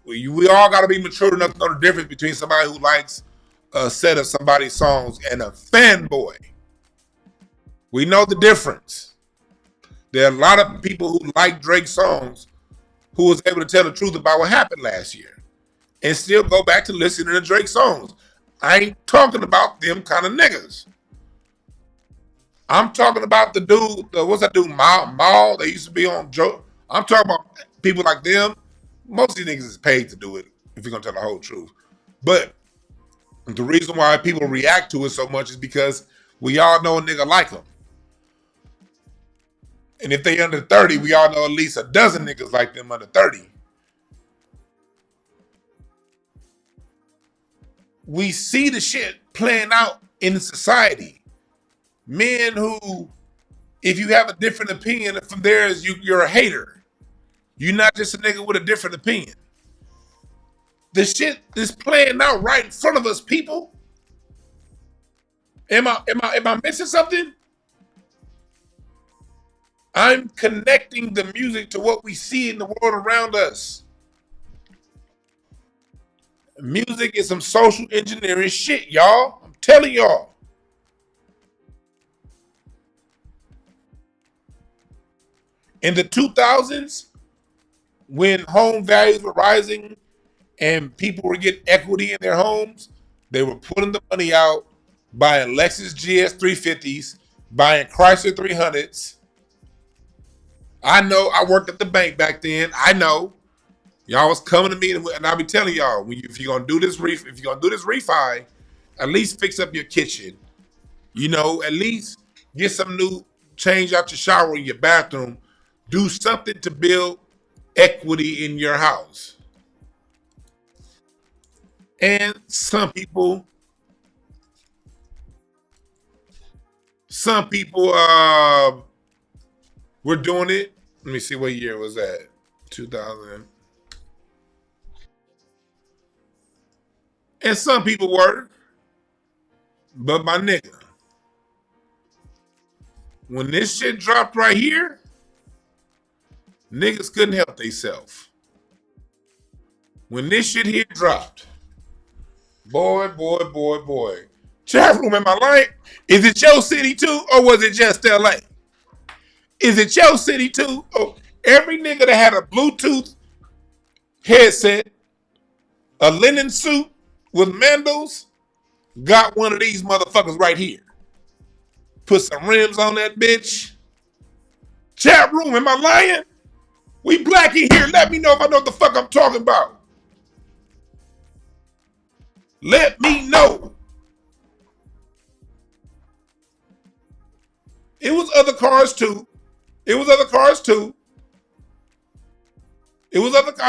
We all got to be mature enough to know the difference between somebody who likes a set of somebody's songs and a fanboy. We know the difference. There are a lot of people who like Drake's songs who was able to tell the truth about what happened last year and still go back to listening to Drake songs. I ain't talking about them kind of niggas. I'm talking about the dude, what's that dude, Maul? They used to be on Joe. I'm talking about people like them. Most of these niggas is paid to do it, if you're gonna tell the whole truth. But the reason why people react to it so much is because we all know a nigga like them. And if they under 30, we all know at least a dozen niggas like them under 30. We see the shit playing out in society. Men who, if you have a different opinion from theirs, you're a hater. You're not just a nigga with a different opinion. The shit is playing out right in front of us, people. Am I missing something? I'm connecting the music to what we see in the world around us. Music is some social engineering shit, y'all. I'm telling y'all. In the 2000s, when home values were rising and people were getting equity in their homes, they were putting the money out, buying Lexus GS 350s, buying Chrysler 300s. I know, I worked at the bank back then. I know. Y'all was coming to me, and I'll be telling y'all, if you're gonna do this refi, at least fix up your kitchen. You know, at least get some new, change out your shower in your bathroom. Do something to build equity in your house. And some people were doing it. Let me see, what year was that? 2000. And some people were. But my nigga, when this shit dropped right here, niggas couldn't help themselves. When this shit here dropped, boy. Chat room, am I lying? Is it your city too, or was it just LA? Is it your city too? Oh, every nigga that had a Bluetooth headset, a linen suit with mandals, got one of these motherfuckers right here. Put some rims on that bitch. Chat room, am I lying? We black in here. Let me know if I know what the fuck I'm talking about. Let me know. It was other cars too. I'm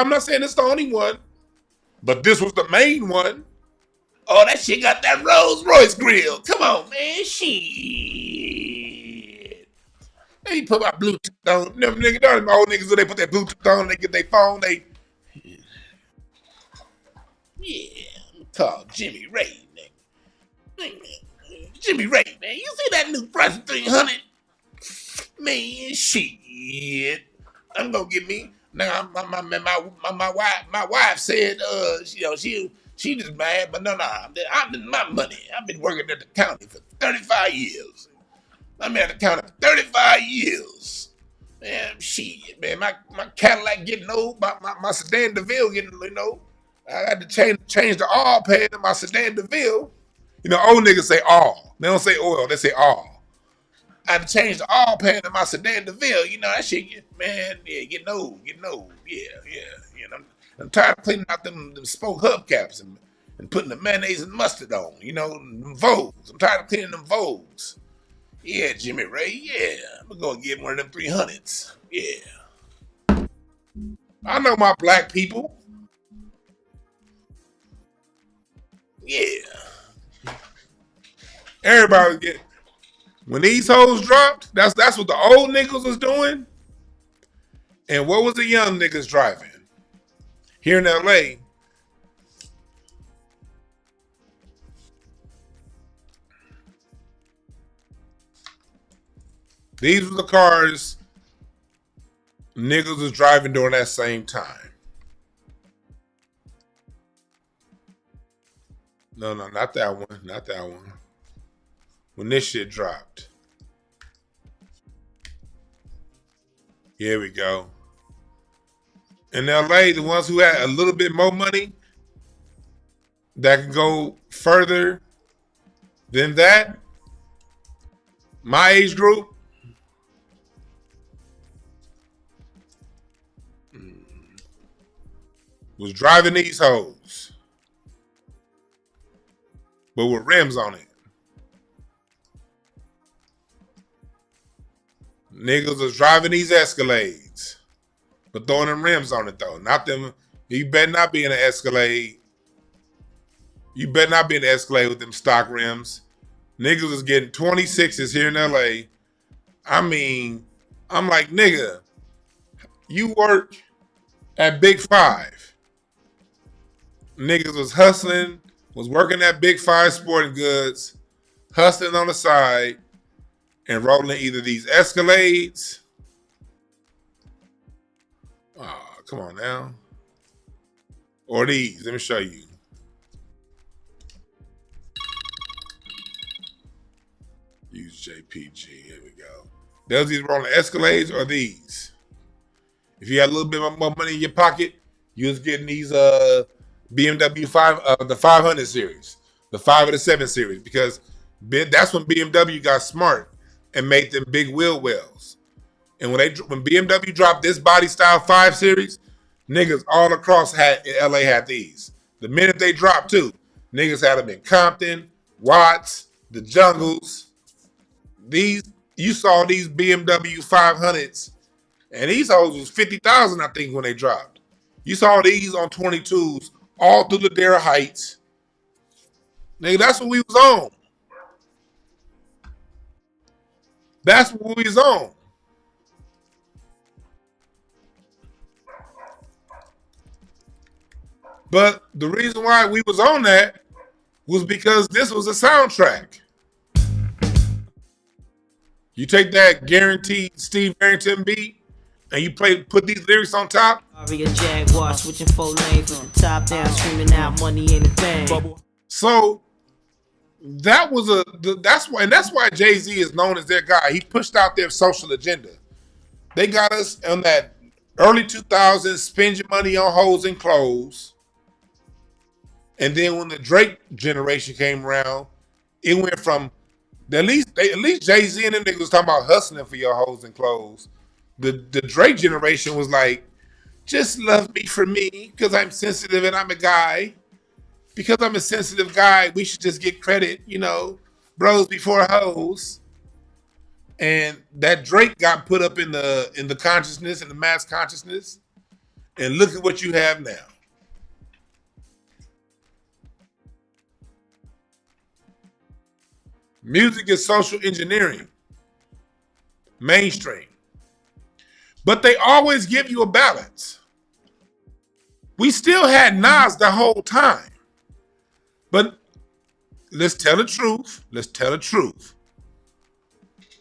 not saying it's the only one, but this was the main one. Oh, that shit got that Rolls Royce grill. Come on, man. Shit. Let me put my Bluetooth on. Them niggas, them old niggas, when they put their Bluetooth on, they get their phone, call Jimmy Ray, nigga. Jimmy Ray, man. You see that new price of 300? Man, shit. I'm gonna get me. Now, my wife said, she just mad, but no, I've been my money. I've been working at the county for 35 years. I'm at the county for 35 years. Man, shit, man, my Cadillac getting old, my sedan DeVille getting, I had to change the oil pan in my sedan DeVille. Old niggas say all. They don't say oil, they say all. I had to change the oil pan in my sedan DeVille. That shit, getting old. Yeah. I'm tired of cleaning out them spoke hubcaps and putting the mayonnaise and mustard on. Them Vogues. I'm tired of cleaning them Vogues. Yeah, Jimmy Ray, yeah. I'm going to get one of them 300s. Yeah. I know my black people. Yeah. Everybody get. When these hoes dropped, that's what the old niggas was doing. And what was the young niggas driving? Here in LA, these were the cars niggas was driving during that same time. No, not that one. Not that one. When this shit dropped. Here we go. In LA, the ones who had a little bit more money that can go further than that, my age group, was driving these hoes, but with rims on it. Niggas was driving these Escalades, but throwing them rims on it though. Not them. You better not be in an Escalade. You better not be in an Escalade with them stock rims. Niggas was getting 26s here in LA. I mean, I'm like, nigga, you work at Big Five. Niggas was hustling, was working at Big Five Sporting Goods, hustling on the side, and rolling either these Escalades. Oh, come on now. Or these. Let me show you. Use JPG. Here we go. Those these rolling Escalades or these. If you had a little bit more money in your pocket, you was getting these BMW 5, the 500 series, the 5 or the 7 series, because that's when BMW got smart and made them big wheel wells. And when BMW dropped this body style 5 series, niggas all across LA had these. The minute they dropped too, niggas had them in Compton, Watts, the Jungles. You saw these BMW 500s, and these hoes was 50,000, I think, when they dropped. You saw these on 22s all through the Ladera Heights. Nigga, that's what we was on. That's what we was on. But the reason why we was on that was because this was a soundtrack. You take that guaranteed Steve Harrington beat and you put these lyrics on top. Jaguar switching 4 lanes with the top down, screaming out money ain't a thing. So that's why Jay-Z is known as their guy. He pushed out their social agenda. They got us on that early 2000s, spend your money on hoes and clothes. And then when the Drake generation came around, it went from at least Jay-Z and them niggas was talking about hustling for your hoes and clothes. The Drake generation was like, just love me for me because I'm sensitive and I'm a guy. Because I'm a sensitive guy, we should just get credit, bros before hoes. And that Drake got put up in the consciousness, in the mass consciousness. And look at what you have now. Music is social engineering. Mainstream. But they always give you a balance. We still had Nas the whole time. But let's tell the truth. Let's tell the truth.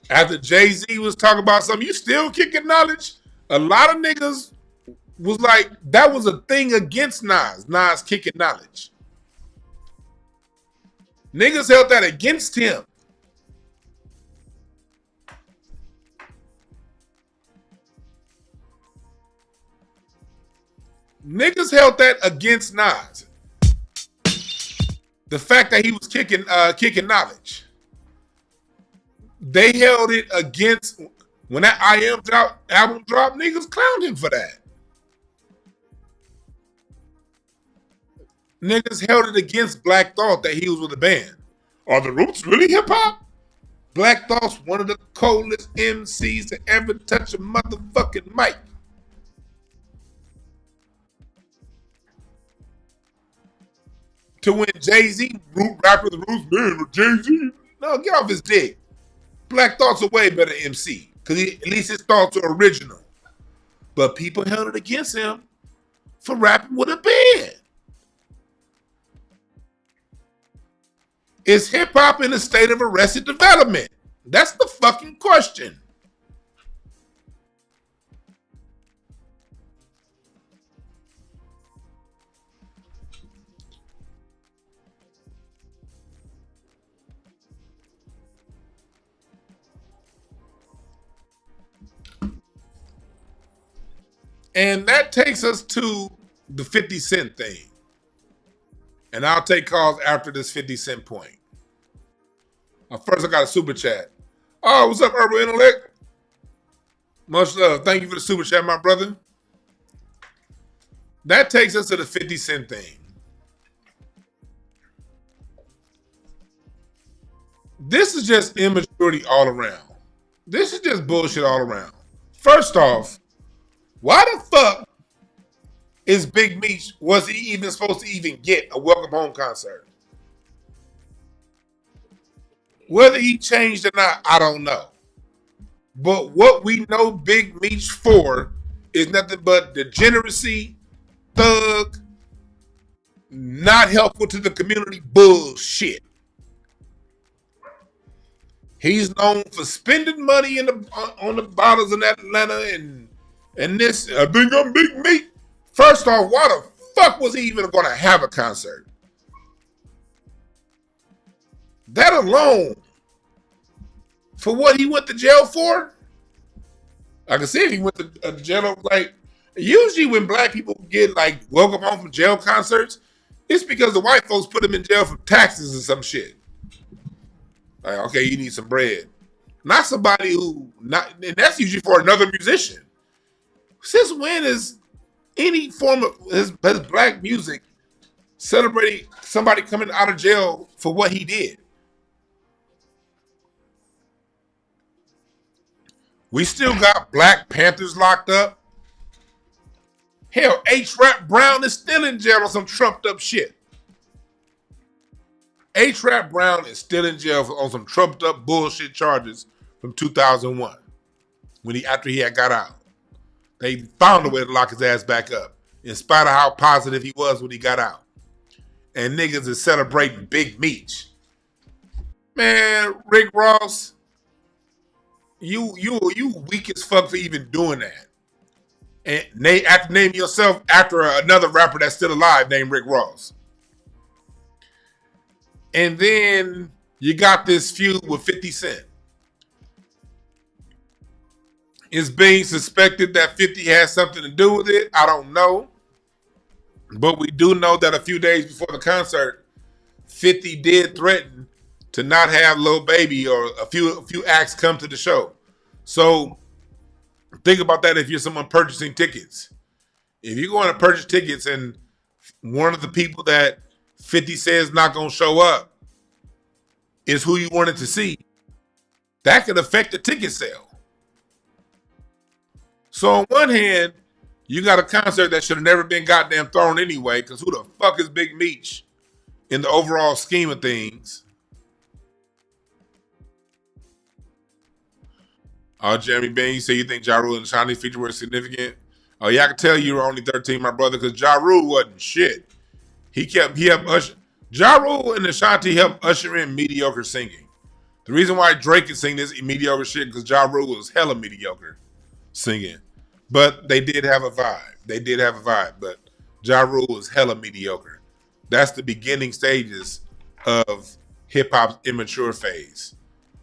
After Jay-Z was talking about something, you still kicking knowledge? A lot of niggas was like, that was a thing against Nas. Nas kicking knowledge. Niggas held that against him. Niggas held that against Nas. The fact that he was kicking knowledge. They held it against, when that I Am album dropped, niggas clowned him for that. Niggas held it against Black Thought that he was with a band. Are the Roots really hip hop? Black Thought's one of the coldest MCs to ever touch a motherfucking mic. To when Jay-Z rapper the Roots, man, with Jay-Z. No, get off his dick. Black Thought's a way better MC. Because at least his thoughts are original. But people held it against him for rapping with a band. Is hip-hop in a state of arrested development? That's the fucking question. And that takes us to the 50 Cent thing. And I'll take calls after this 50 Cent point. First, I got a super chat. Oh, what's up, Herbal Intellect? Much love. Thank you for the super chat, my brother. That takes us to the 50 Cent thing. This is just immaturity all around. This is just bullshit all around. First off, why the fuck is Big Meech, was he even supposed to even get a Welcome Home concert? Whether he changed or not, I don't know. But what we know Big Meech for is nothing but degeneracy, thug, not helpful to the community bullshit. He's known for spending money on the bottles in Atlanta and this. I think I'm Big Meech. First off, why the fuck was he even going to have a concert? That alone, for what he went to jail for? I can see if he went to jail, like, usually when black people get, like, welcome home from jail concerts, it's because the white folks put them in jail for taxes or some shit. Like, okay, you need some bread. Not somebody who, and that's usually for another musician. Since when is any form of his black music celebrating somebody coming out of jail for what he did? We still got Black Panthers locked up. Hell, H-Rap Brown is still in jail on some trumped up shit. H-Rap Brown is still in jail on some trumped up bullshit charges from 2001 after he had got out. They found a way to lock his ass back up in spite of how positive he was when he got out. And niggas is celebrating Big Meech. Man, Rick Ross, you weak as fuck for even doing that. And name yourself after another rapper that's still alive named Rick Ross. And then you got this feud with 50 Cent. It's being suspected that 50 has something to do with it. I don't know. But we do know that a few days before the concert, 50 did threaten to not have Lil Baby or a few acts come to the show. So think about that if you're someone purchasing tickets. If you're going to purchase tickets and one of the people that 50 says not going to show up is who you wanted to see, that could affect the ticket sale. So on one hand, you got a concert that should have never been goddamn thrown anyway, because who the fuck is Big Meech in the overall scheme of things? Jeremy Bain, you say you think Ja Rule and Ashanti feature were significant? Oh yeah, I can tell you were only 13, my brother, because Ja Rule wasn't shit. He helped Ja Rule and Ashanti helped usher in mediocre singing. The reason why Drake can sing this mediocre shit because Ja Rule was hella mediocre singing. But they did have a vibe. But Ja Rule was hella mediocre. That's the beginning stages of hip hop's immature phase.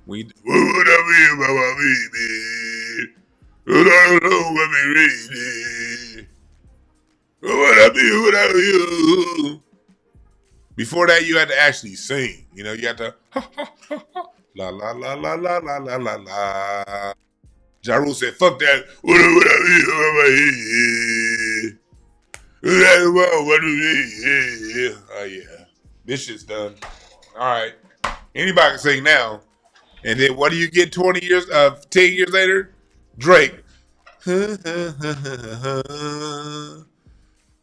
What would I be about my baby? What would I be without you? Before that, you had to actually sing. You know, you had to la la la la la la la la la. Ja Rule said, "Fuck that." What would I be? Oh yeah, this shit's done. All right, anybody can sing now. And then what do you get 10 years later? Drake.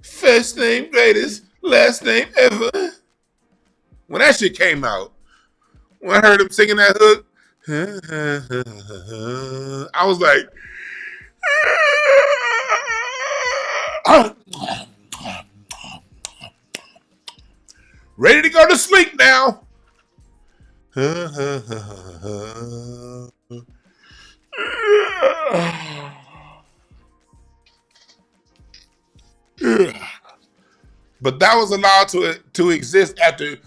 First name greatest, last name ever. When that shit came out, when I heard him singing that hook, I was like, ready to go to sleep now. But that was allowed to exist after.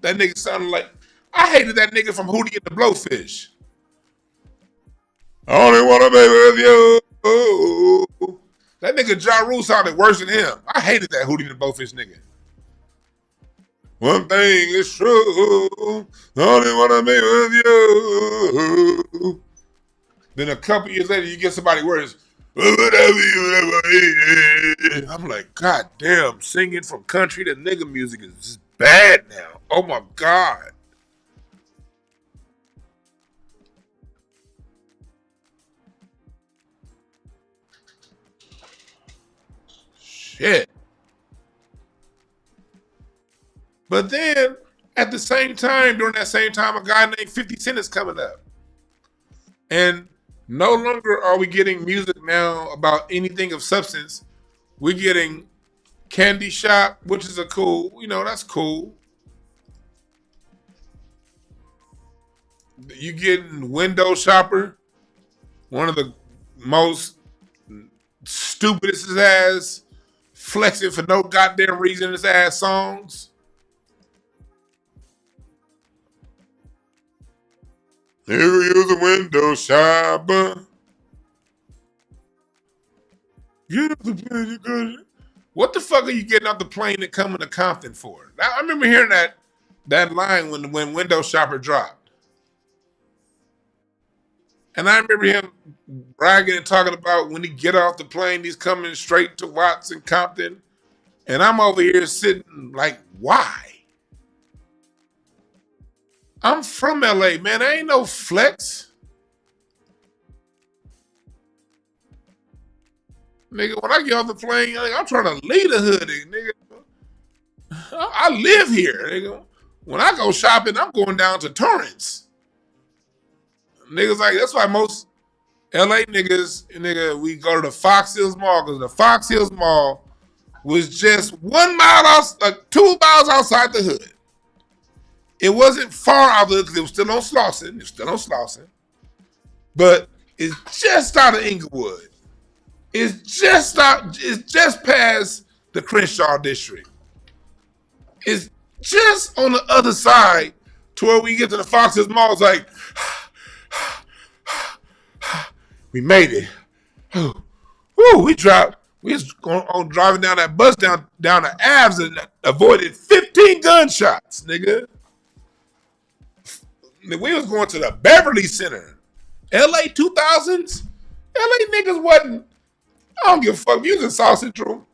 That nigga sounded like, I hated that nigga from Hootie and the Blowfish. I only want to be with you. That nigga Ja Rule sounded worse than him. I hated that Hootie and the Blowfish nigga. One thing is true, I only want to be with you. Then a couple years later, you get somebody worse. I'm like, God damn, singing from country to nigga music is just bad now. Oh my God. Shit. But then, at the same time, during that same time, a guy named 50 Cent is coming up. And no longer are we getting music now about anything of substance. We're getting Candy Shop, which is a cool, that's cool. You getting Window Shopper, one of the most stupidest ass, flexing for no goddamn reason his ass songs. Here is a window shopper. Get off the plane. What the fuck are you getting off the plane and coming to Compton for? I remember hearing that line when Window Shopper dropped. And I remember him bragging and talking about when he get off the plane, he's coming straight to Watts and Compton. And I'm over here sitting like, why? I'm from LA, man. I ain't no flex. Nigga, when I get off the plane, I'm trying to leave the hood, nigga. I live here, nigga. When I go shopping, I'm going down to Torrance. Niggas like, that's why most LA nigga, we go to the Fox Hills Mall, because the Fox Hills Mall was just 1 mile 2 miles outside the hood. It wasn't far out of the hood because it was still on Slauson. But it's just out of Inglewood. It's just past the Crenshaw district. It's just on the other side to where we get to the Fox Hills Mall. It's like, we made it. Woo, we dropped. We was driving down that bus down the Aves and avoided 15 gunshots, nigga. We was going to the Beverly Center. LA 2000s? LA niggas wasn't, I don't give a fuck. If you was in South Central,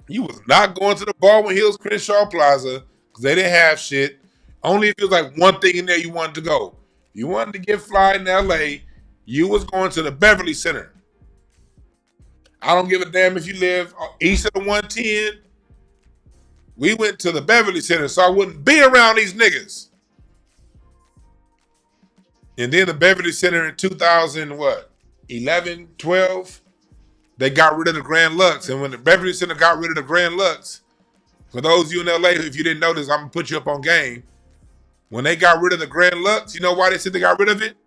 you was not going to the Baldwin Hills Crenshaw Plaza because they didn't have shit. Only if it was like one thing in there you wanted to go. You wanted to get fly in LA, you was going to the Beverly Center. I don't give a damn if you live east of the 110. We went to the Beverly Center so I wouldn't be around these niggas. And then the Beverly Center in 2011, 12, they got rid of the Grand Lux. And when the Beverly Center got rid of the Grand Lux, for those of you in LA, if you didn't know this, I'm going to put you up on game. When they got rid of the Grand Lux, you know why they said they got rid of it?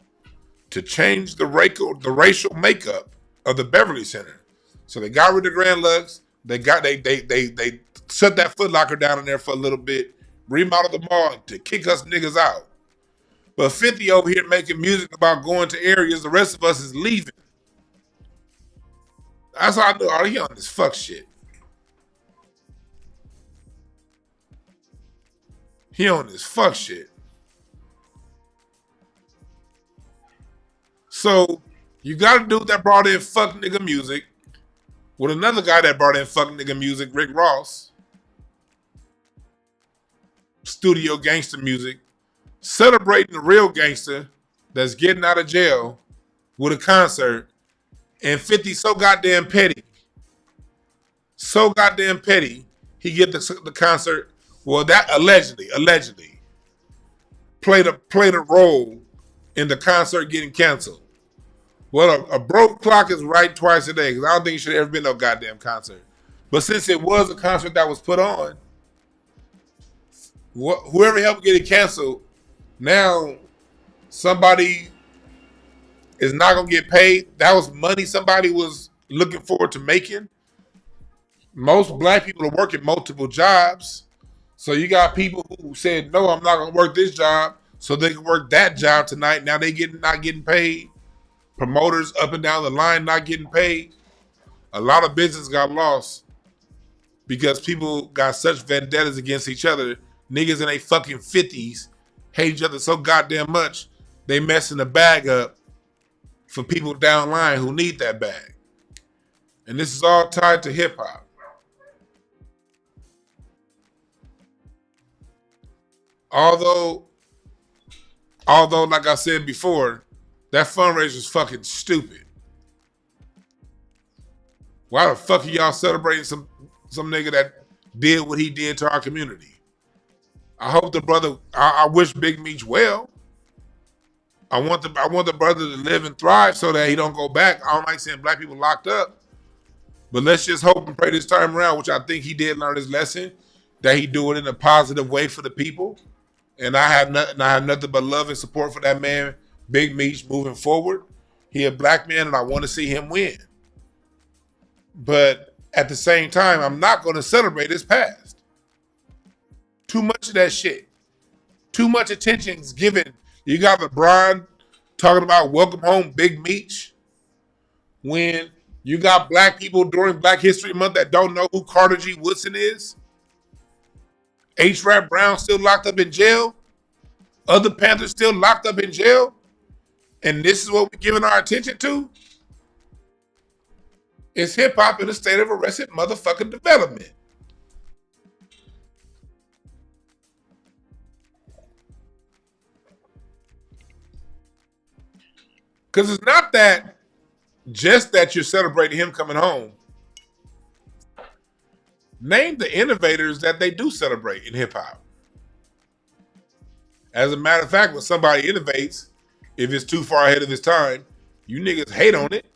To change the racial makeup of the Beverly Center. So they got rid of the Grand Lux. They shut that Foot Locker down in there for a little bit, remodeled the mall to kick us niggas out. But 50 over here making music about going to areas the rest of us is leaving. That's how I know. Oh, he on this fuck shit. He on this fuck shit. So you got a dude that brought in fuck nigga music with another guy that brought in fuck nigga music, Rick Ross. Studio gangster music. Celebrating the real gangster that's getting out of jail with a concert, and 50 so goddamn petty, he get the concert. Well, that allegedly played a role in the concert getting canceled. Well, a broke clock is right twice a day because I don't think it should have ever been no goddamn concert. But since it was a concert that was put on, whoever helped get it canceled. Now, somebody is not going to get paid. That was money somebody was looking forward to making. Most black people are working multiple jobs. So you got people who said, no, I'm not going to work this job so they can work that job tonight. Now they not getting paid. promoters up and down the line not getting paid. A lot of business got lost because people got such vendettas against each other. Niggas in their fucking 50s hate each other so goddamn much, they messing the bag up for people down the line who need that bag. And this is all tied to hip hop. Although, like I said before, that fundraiser is fucking stupid. Why the fuck are y'all celebrating some nigga that did what he did to our community? I hope the brother. I wish Big Meech well. I want the brother to live and thrive so that he don't go back. I don't like seeing black people locked up. But let's just hope and pray this time around, which I think he did learn his lesson, that he do it in a positive way for the people. And I have nothing but love and support for that man, Big Meech, moving forward. He a black man, and I want to see him win. But at the same time, I'm not going to celebrate his past. Too much of that shit. Too much attention is given. You got LeBron talking about welcome home Big Meech, when you got black people during Black History Month that don't know who Carter G. Woodson is. H. Rap Brown still locked up in jail. Other Panthers still locked up in jail. And this is what we're giving our attention to? It's hip hop in a state of arrested motherfucking development. Because it's not that just that you're celebrating him coming home. Name the innovators that they do celebrate in hip hop. As a matter of fact, when somebody innovates, if it's too far ahead of its time, you niggas hate on it.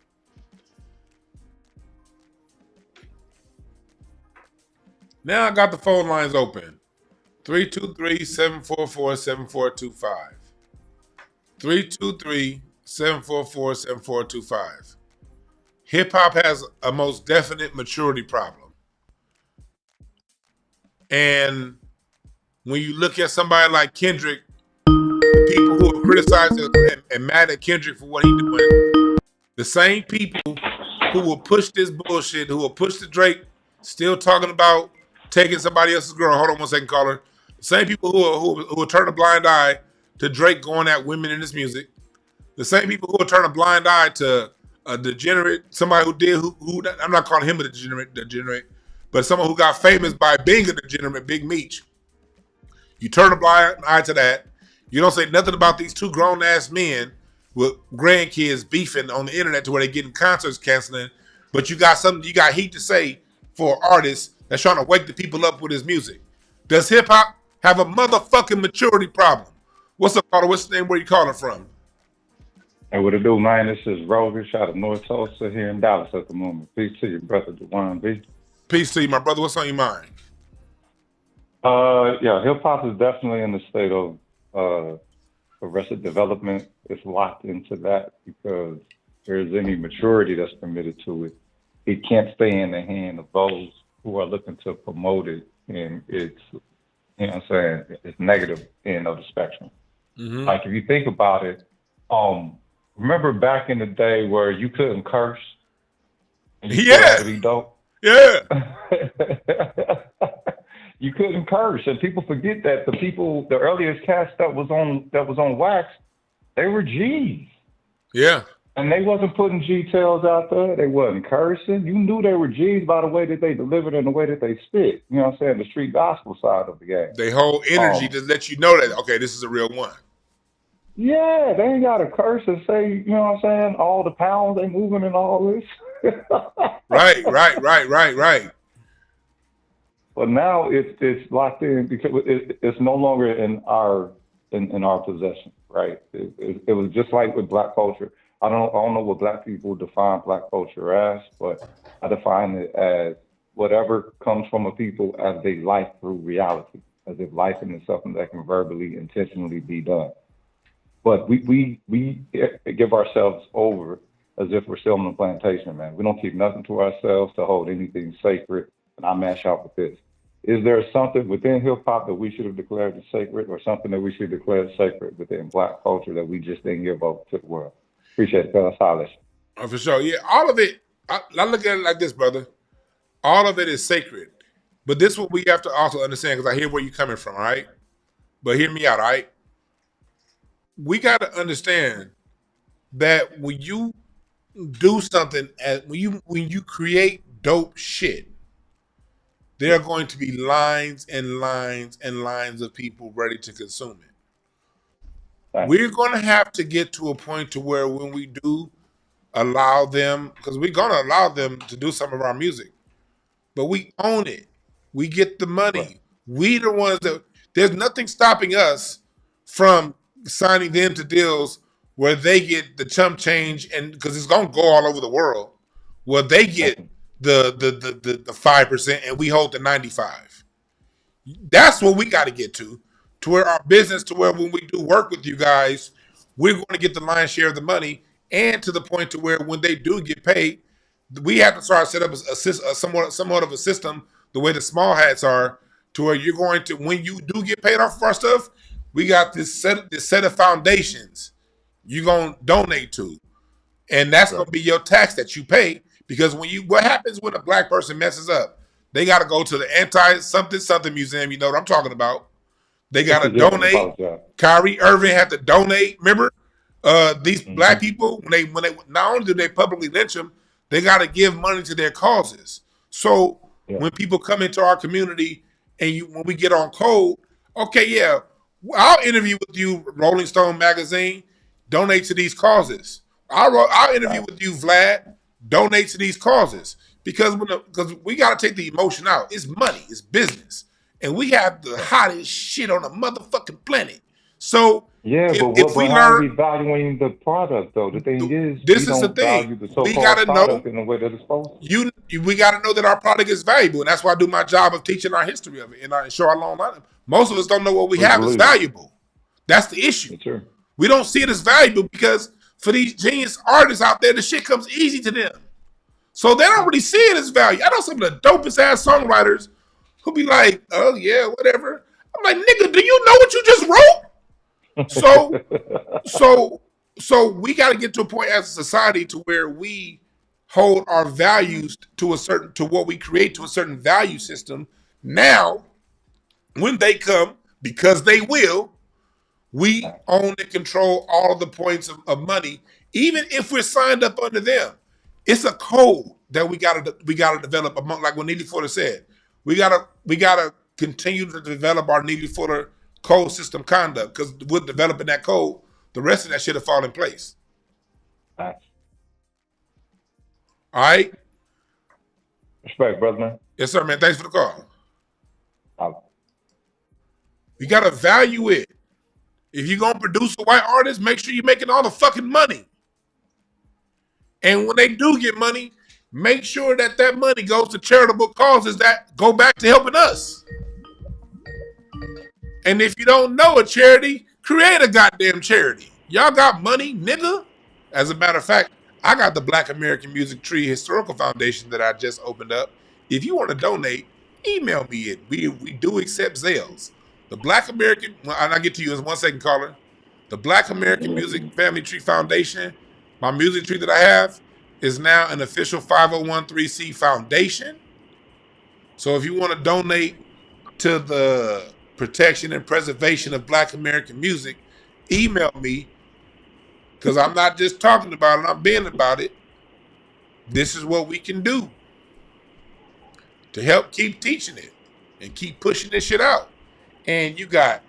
Now I got the phone lines open. 323-744-7425. 323-744-7425. Hip hop has a most definite maturity problem. And when you look at somebody like Kendrick, people who are criticizing and mad at Kendrick for what he's doing, the same people who will push this bullshit, who will push the Drake, still talking about taking somebody else's girl. Hold on 1 second, caller. The same people who will turn a blind eye to Drake going at women in his music. The same people who will turn a blind eye to a degenerate, somebody who I'm not calling him a degenerate, but someone who got famous by being a degenerate, Big Meech. You turn a blind eye to that. You don't say nothing about these two grown-ass men with grandkids beefing on the internet to where they're getting concerts canceling, but you got heat to say for an artist that's trying to wake the people up with his music. Does hip-hop have a motherfucking maturity problem? What's up, caller? What's the name? Where you calling from? Hey, what it do, man? This is Rogish out of North Tulsa here in Dallas at the moment. Peace to you, brother Dewan B. Peace to you, my brother. What's on your mind? Yeah, hip hop is definitely in the state of arrested development. It's locked into that because there's any maturity that's permitted to it. It can't stay in the hand of those who are looking to promote it in its, you know what I'm saying, it's negative end of the spectrum. Mm-hmm. Like if you think about it, remember back in the day where you couldn't curse? And you still had to be dope? Yeah. You couldn't curse, and people forget that the earliest cats that was on wax, they were G's. Yeah. And they wasn't putting G tails out there. They wasn't cursing. You knew they were G's by the way that they delivered and the way that they spit. You know what I'm saying? The street gospel side of the game. They hold energy to let you know that, okay, this is a real one. Yeah, they ain't got to curse and say, you know what I'm saying, all the pounds they moving and all this. Right. But now it's locked in because it's no longer in our possession, right? It was just like with Black culture. I don't know what Black people define Black culture as, but I define it as whatever comes from a people as they life through reality, as if life is something that can verbally, intentionally be done. But we give ourselves over as if we're still on the plantation, man. We don't keep nothing to ourselves to hold anything sacred. And I mash out with this. Is there something within hip hop that we should have declared as sacred, or something that we should declare as sacred within Black culture that we just didn't give up to the world? Appreciate it, fellas. Holler. Oh, for sure. Yeah, all of it. I look at it like this, brother. All of it is sacred. But this is what we have to also understand, because I hear where you're coming from, all right? But hear me out, all right? We got to understand that when you do something, when you create dope shit, there are going to be lines and lines and lines of people ready to consume it. Thanks. We're going to have to get to a point to where when we do allow them, because we're going to allow them to do some of our music, but we own it. We get the money. Right. We the ones that, there's nothing stopping us from signing them to deals where they get the chump change, and because it's going to go all over the world, where they get the 5% and we hold the 95. That's what we got to get to where our business, to where when we do work with you guys, we're going to get the lion's share of the money, and to the point to where when they do get paid, we have to start set up a somewhat of a system, the way the small hats are, to where you're going to, when you do get paid off of our stuff, we got this set of foundations you're going to donate to. And that's going to be your tax that you pay. Because what happens when a black person messes up? They got to go to the anti-something museum. You know what I'm talking about. They got to donate. Kyrie Irving had to donate. Remember, these black people, when they not only do they publicly lynch them, they got to give money to their causes. So when people come into our community and when we get on code, okay, yeah, I'll interview with you, Rolling Stone magazine, donate to these causes. I'll interview with you, Vlad, donate to these causes. Because we got to take the emotion out. It's money. It's business. And we have the hottest shit on the motherfucking planet. So if we learn, we valuing the product, though. The thing is, this is the thing. We got to know in the way that it's supposed to. We got to know that our product is valuable, and that's why I do my job of teaching our history of it and show our long line. Most of us don't know what we have is valuable. That's the issue. Sure. We don't see it as valuable because for these genius artists out there, the shit comes easy to them. So they don't really see it as value. I know some of the dopest ass songwriters who be like, oh yeah, whatever. I'm like, nigga, do you know what you just wrote? So we got to get to a point as a society to where we hold our values to what we create to a certain value system. Now, when they come, because they will, we own and control all the points of money, even if we're signed up under them. It's a code that we gotta develop among, like what Neely Fuller said. We gotta continue to develop our Neely Fuller code system conduct, because with developing that code, the rest of that shit will fall in place. All right. Respect, brother, man. Yes, sir, man. Thanks for the call. You gotta value it. If you're gonna produce a white artist, make sure you're making all the fucking money. And when they do get money, make sure that money goes to charitable causes that go back to helping us. And if you don't know a charity, create a goddamn charity. Y'all got money, nigga? As a matter of fact, I got the Black American Music Tree Historical Foundation that I just opened up. If you want to donate, email me it. We do accept Zales. The Black American, and I'll get to you in 1 second, caller. The Black American Music Family Tree Foundation, my music tree that I have, is now an official 501(c)(3) foundation. So if you want to donate to the protection and preservation of Black American music, email me, because I'm not just talking about it, I'm being about it. This is what we can do to help keep teaching it and keep pushing this shit out. And you got,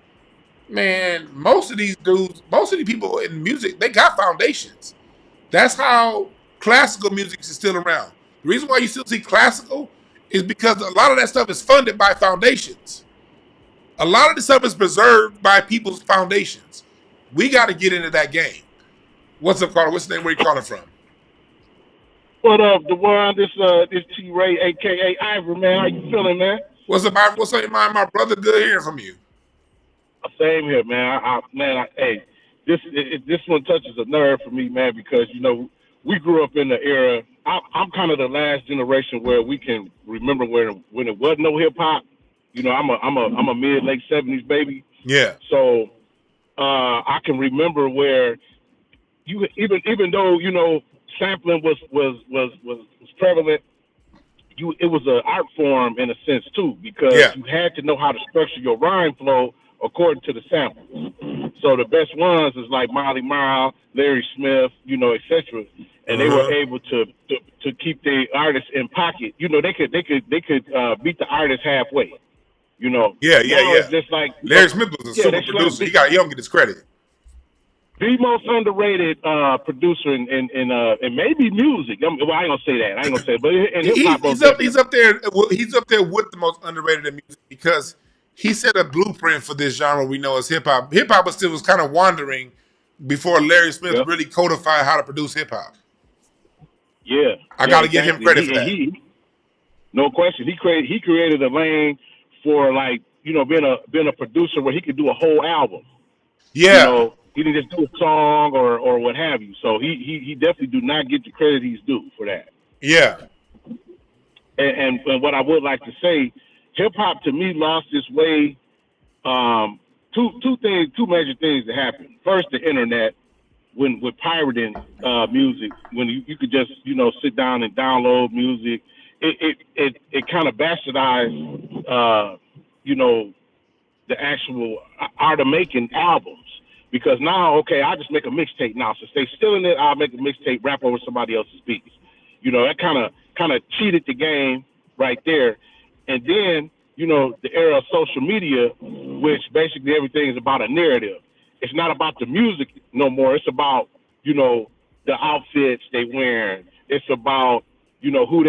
man, most of these people in music, they got foundations. That's how classical music is still around. The reason why you still see classical is because a lot of that stuff is funded by foundations. A lot of the stuff is preserved by people's foundations. We got to get into that game. What's up, Carter? What's the name? Where you calling from? What up, DeJuan? This T-Ray, a.k.a. Ivor, man. How you feeling, man? What's up, Ivor? What's up, my brother? Good hearing from you. Same here, man. Hey, this one touches a nerve for me, man, because, you know, we grew up in the era. I'm kind of the last generation where we can remember when it wasn't no hip-hop. You know, I'm a mid-late 70s baby. Yeah. So I can remember where even though sampling was prevalent, it was an art form in a sense too, because Yeah. you had to know how to structure your rhyme flow according to the sample. So the best ones is like Molly Marl, Larry Smith, etc. And they were able to keep the artists in pocket. They could beat the artist halfway. Yeah. Now it's just like Larry Smith was a yeah, super they producer. slap He don't get his credit. the most underrated producer in maybe music. Well, I ain't gonna say that. I ain't gonna say, but in hip hop, He's up there. Well, he's up there with the most underrated in music because he set a blueprint for this genre we know as hip hop. Hip hop still was kind of wandering before Larry Smith really codified how to produce hip hop. Yeah, I got to give him credit for that. No question. He created a lane for being a producer where he could do a whole album. Yeah. He didn't just do a song or what have you. So he definitely do not get the credit he's due for that. Yeah. And what I would like to say, hip hop to me lost its way. Two major things that happened. First, the internet, with pirating music, when you could just sit down and download music, it kind of bastardized the actual art of making albums. Because now, okay, I just make a mixtape now. So stay still in it. I'll make a mixtape, rap over somebody else's beats. That kind of cheated the game right there. And then, the era of social media, which basically everything is about a narrative. It's not about the music no more. It's about, the outfits they wearing. It's about, who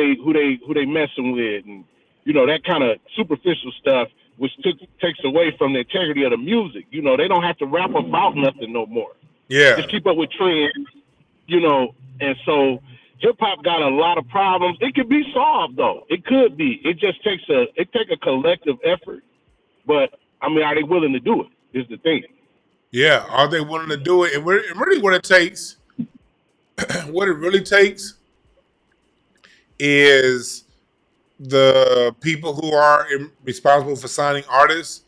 they messing with, and that kind of superficial stuff, which takes away from the integrity of the music. They don't have to rap about nothing no more. Yeah. Just keep up with trends, and so hip hop got a lot of problems. It could be solved though. It could be. It just takes a collective effort. But I mean, are they willing to do it? Is the thing. Yeah. Are they willing to do it? And really what it takes, is the people who are responsible for signing artists.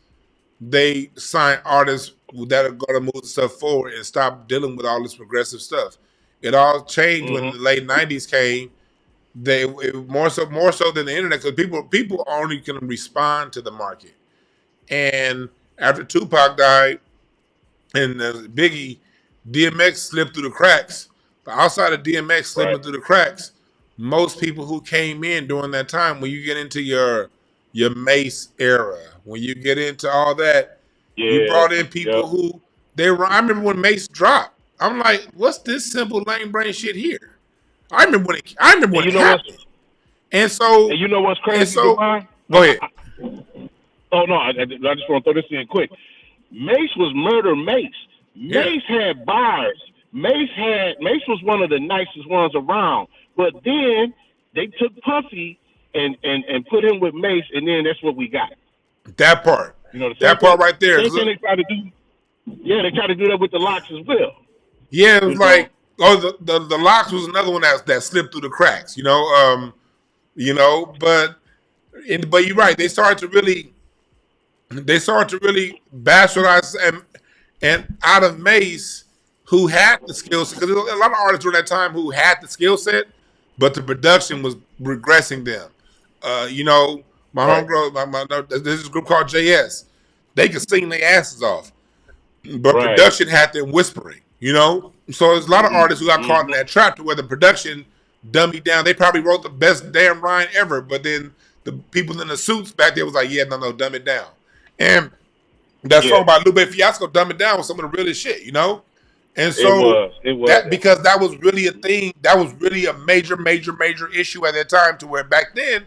They sign artists that are going to move the stuff forward and stop dealing with all this progressive stuff. It all changed when the late '90s came. More so than the internet, because people are only going to respond to the market. And after Tupac died and Biggie, DMX slipped through the cracks. But outside of DMX slipping through the cracks, most people who came in during that time, when you get into your Mace era, when you get into all that, you brought in people who I remember when Mace dropped. I'm like, what's this simple lame brain shit here? I remember when it happened. And so, you know what's crazy? Go ahead. Oh no, I just want to throw this in quick. Mace was murder Mace. Mace had bars. Mace was one of the nicest ones around. But then they took Puffy and put him with Mace, and then that's what we got. That part. That part right there. Same thing they try to do. Yeah, they try to do that with the Locks as well. Yeah, it was the Locks was another one that slipped through the cracks. But you're right. They started to really bastardize and out of Mace, who had the skill set, because a lot of artists during that time who had the skill set, but the production was regressing them. My homegirl, there's this group called JS. They could sing their asses off, but production had them whispering. So there's a lot of artists who got caught in that trap to where the production dummied down. They probably wrote the best damn rhyme ever, but then the people in the suits back there was like, yeah, no, dumb it down. And that song by Lupe Fiasco, Dumb It Down, was some of the realest shit, And so it was. Because that was really a thing, that was really a major issue at that time, to where back then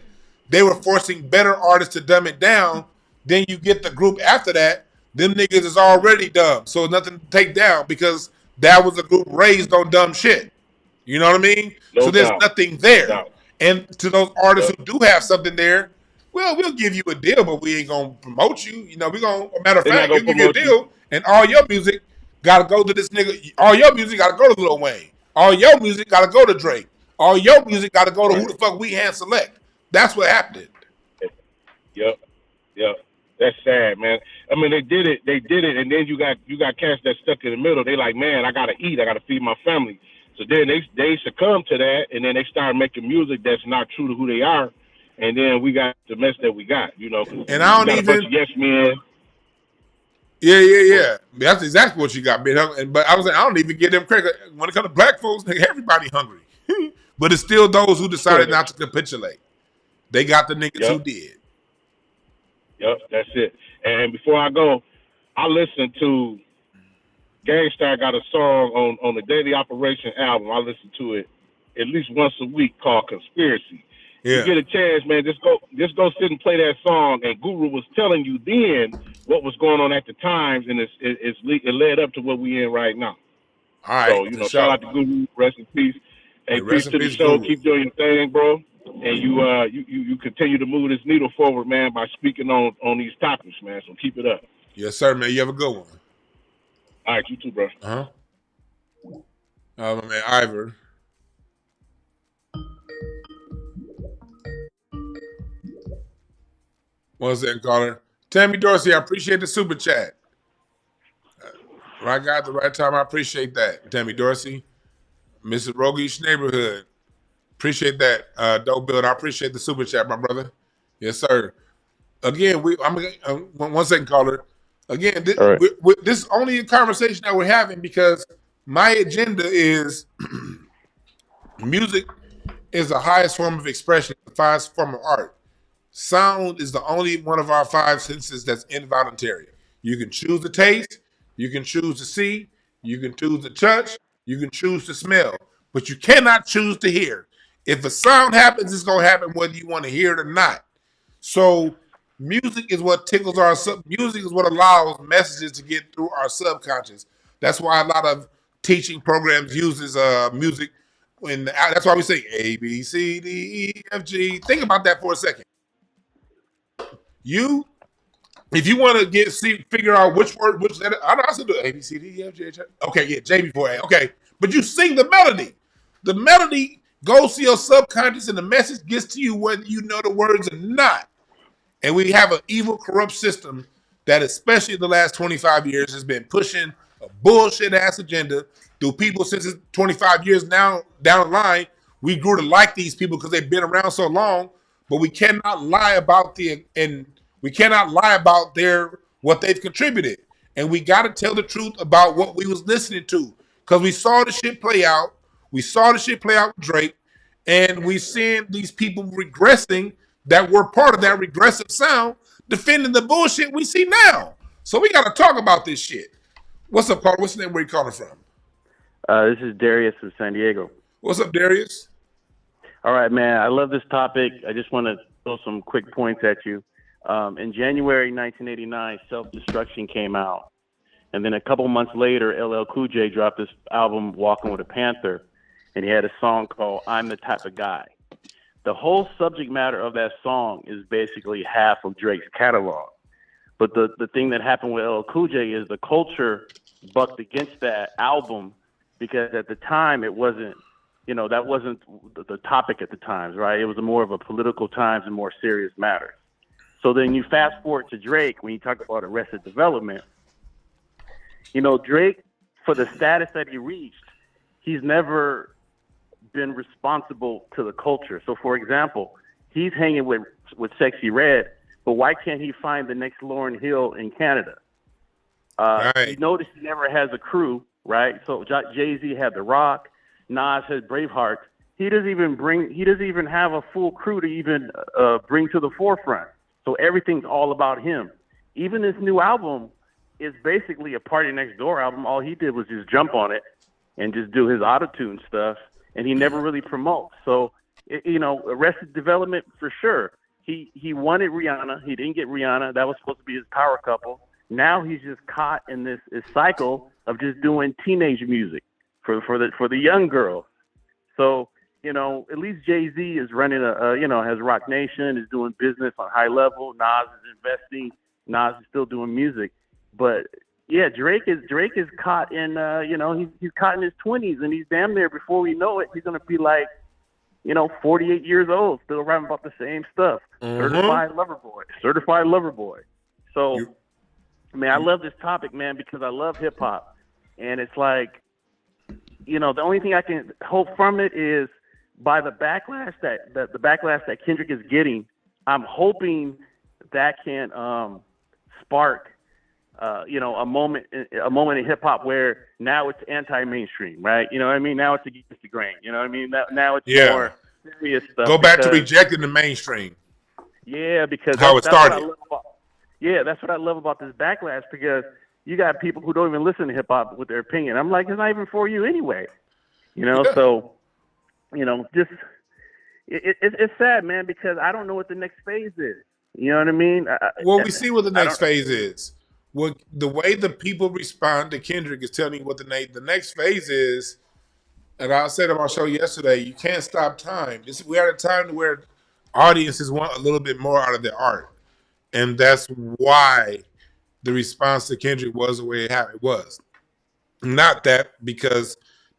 they were forcing better artists to dumb it down. Then you get the group after that, them niggas is already dumb. So nothing to take down, because that was a group raised on dumb shit. You know what I mean? So there's nothing there. And to those artists who do have something there, well, we'll give you a deal, but we ain't gonna promote you. We're gonna, matter of fact, we'll give you a deal, and all your music gotta go to this nigga. All your music gotta go to Lil Wayne. All your music gotta go to Drake. All your music gotta go to who the fuck we hand select. That's what happened. Yep. That's sad, man. I mean, they did it, and then you got cats that stuck in the middle. They like, man, I gotta eat, I gotta feed my family. So then they succumb to that, and then they start making music that's not true to who they are, and then we got the mess that we got, you know. And I don't got even. A bunch of yes men. Yeah. That's exactly what you got, man. But I was like, I don't even give them credit when it comes to black folks. Everybody hungry, but it's still those who decided not to capitulate. They got the niggas who did. Yep, that's it. And before I go, I listened to Gangstar got a song on the Daily Operation album. I listen to it at least once a week called Conspiracy. Yeah. You get a chance, man, just go sit and play that song. And Guru was telling you then what was going on at the times, and it led up to what we in right now. All right. So, shout out to Guru, rest in peace. Hey, peace to the show. Guru. Keep doing your thing, bro. And you continue to move this needle forward, man, by speaking on these topics, man. So keep it up. Yes, sir, man. You have a good one. All right, you too, bro. My man Ivor. One second, caller. Tammy Dorsey, I appreciate the super chat. Right guy at the right time. I appreciate that. Tammy Dorsey. Mrs. Rogish Neighborhood. Appreciate that, Dope Build. I appreciate the super chat, my brother. Yes, sir. Again, one second, caller. Again, this is only a conversation that we're having because my agenda is music is the highest form of expression, the highest form of art. Sound is the only one of our five senses that's involuntary. You can choose to taste, you can choose to see, you can choose to touch, you can choose to smell, but you cannot choose to hear. If a sound happens, it's going to happen whether you want to hear it or not. So music is what tickles music is what allows messages to get through our subconscious. That's why a lot of teaching programs uses music. That's why we say A, B, C, D, E, F, G. Think about that for a second. If you want to figure out which letter, I also do A, B, C, D, E, F, G, H. Okay, yeah, J before A. Okay, but you sing the melody. The melody goes to your subconscious, and the message gets to you whether you know the words or not. And we have an evil, corrupt system that, especially the last 25 years, has been pushing a bullshit-ass agenda through people since 25 years now down the line. We grew to like these people because they've been around so long, but we cannot lie about what they've contributed. And we got to tell the truth about what we was listening to because we saw the shit play out. We saw the shit play out with Drake, and we seeing these people regressing that were part of that regressive sound, defending the bullshit we see now. So we got to talk about this shit. What's up, Carl? What's the name? Where you calling from? This is Darius from San Diego. What's up, Darius? All right, man. I love this topic. I just want to throw some quick points at you. In January 1989, Self-Destruction came out. And then a couple months later, LL Cool J dropped this album, Walking with a Panther. And he had a song called I'm the Type of Guy. The whole subject matter of that song is basically half of Drake's catalog. But the thing that happened with LL Cool J is the culture bucked against that album because at the time it wasn't, that wasn't the topic at the times, right? It was more of a political times and more serious matters. So then you fast forward to Drake when you talk about Arrested Development. Drake, for the status that he reached, he's never been responsible to the culture. So, for example, he's hanging with Sexy Red, but why can't he find the next Lauryn Hill in Canada? Right. You notice he never has a crew, right? So Jay-Z had The Rock, Nas had Braveheart. He doesn't even have a full crew to even bring to the forefront. So everything's all about him. Even this new album is basically a Party Next Door album. All he did was just jump on it and just do his auto-tune stuff. And he never really promotes. So, Arrested Development for sure. He wanted Rihanna. He didn't get Rihanna. That was supposed to be his power couple. Now he's just caught in this cycle of just doing teenage music for the young girls. So, at least Jay-Z is running has Rock Nation, is doing business on high level. Nas is investing. Nas is still doing music. But yeah, Drake is caught in he's caught in his 20s, and he's damn near before we know it, he's gonna be like 48 years old, still rapping about the same stuff. Mm-hmm. Certified lover boy. So, man, I love this topic, man, because I love hip hop, and it's like, the only thing I can hope from it is by the backlash that Kendrick is getting, I'm hoping that can spark, a moment in hip hop where now it's anti-mainstream, right? You know what I mean? Now it's against the grain. You know what I mean? Now it's more serious stuff. Go back to rejecting the mainstream. Yeah, because how it started. That's what I love about this backlash, because you got people who don't even listen to hip hop with their opinion. I'm like, it's not even for you anyway. So, just it's sad, man, because I don't know what the next phase is. You know what I mean? We see what the next phase is. The way the people respond to Kendrick is telling you what the next phase is. And I said on my show yesterday, you can't stop time. We're at a time where audiences want a little bit more out of their art. And that's why the response to Kendrick was the way it was. Not that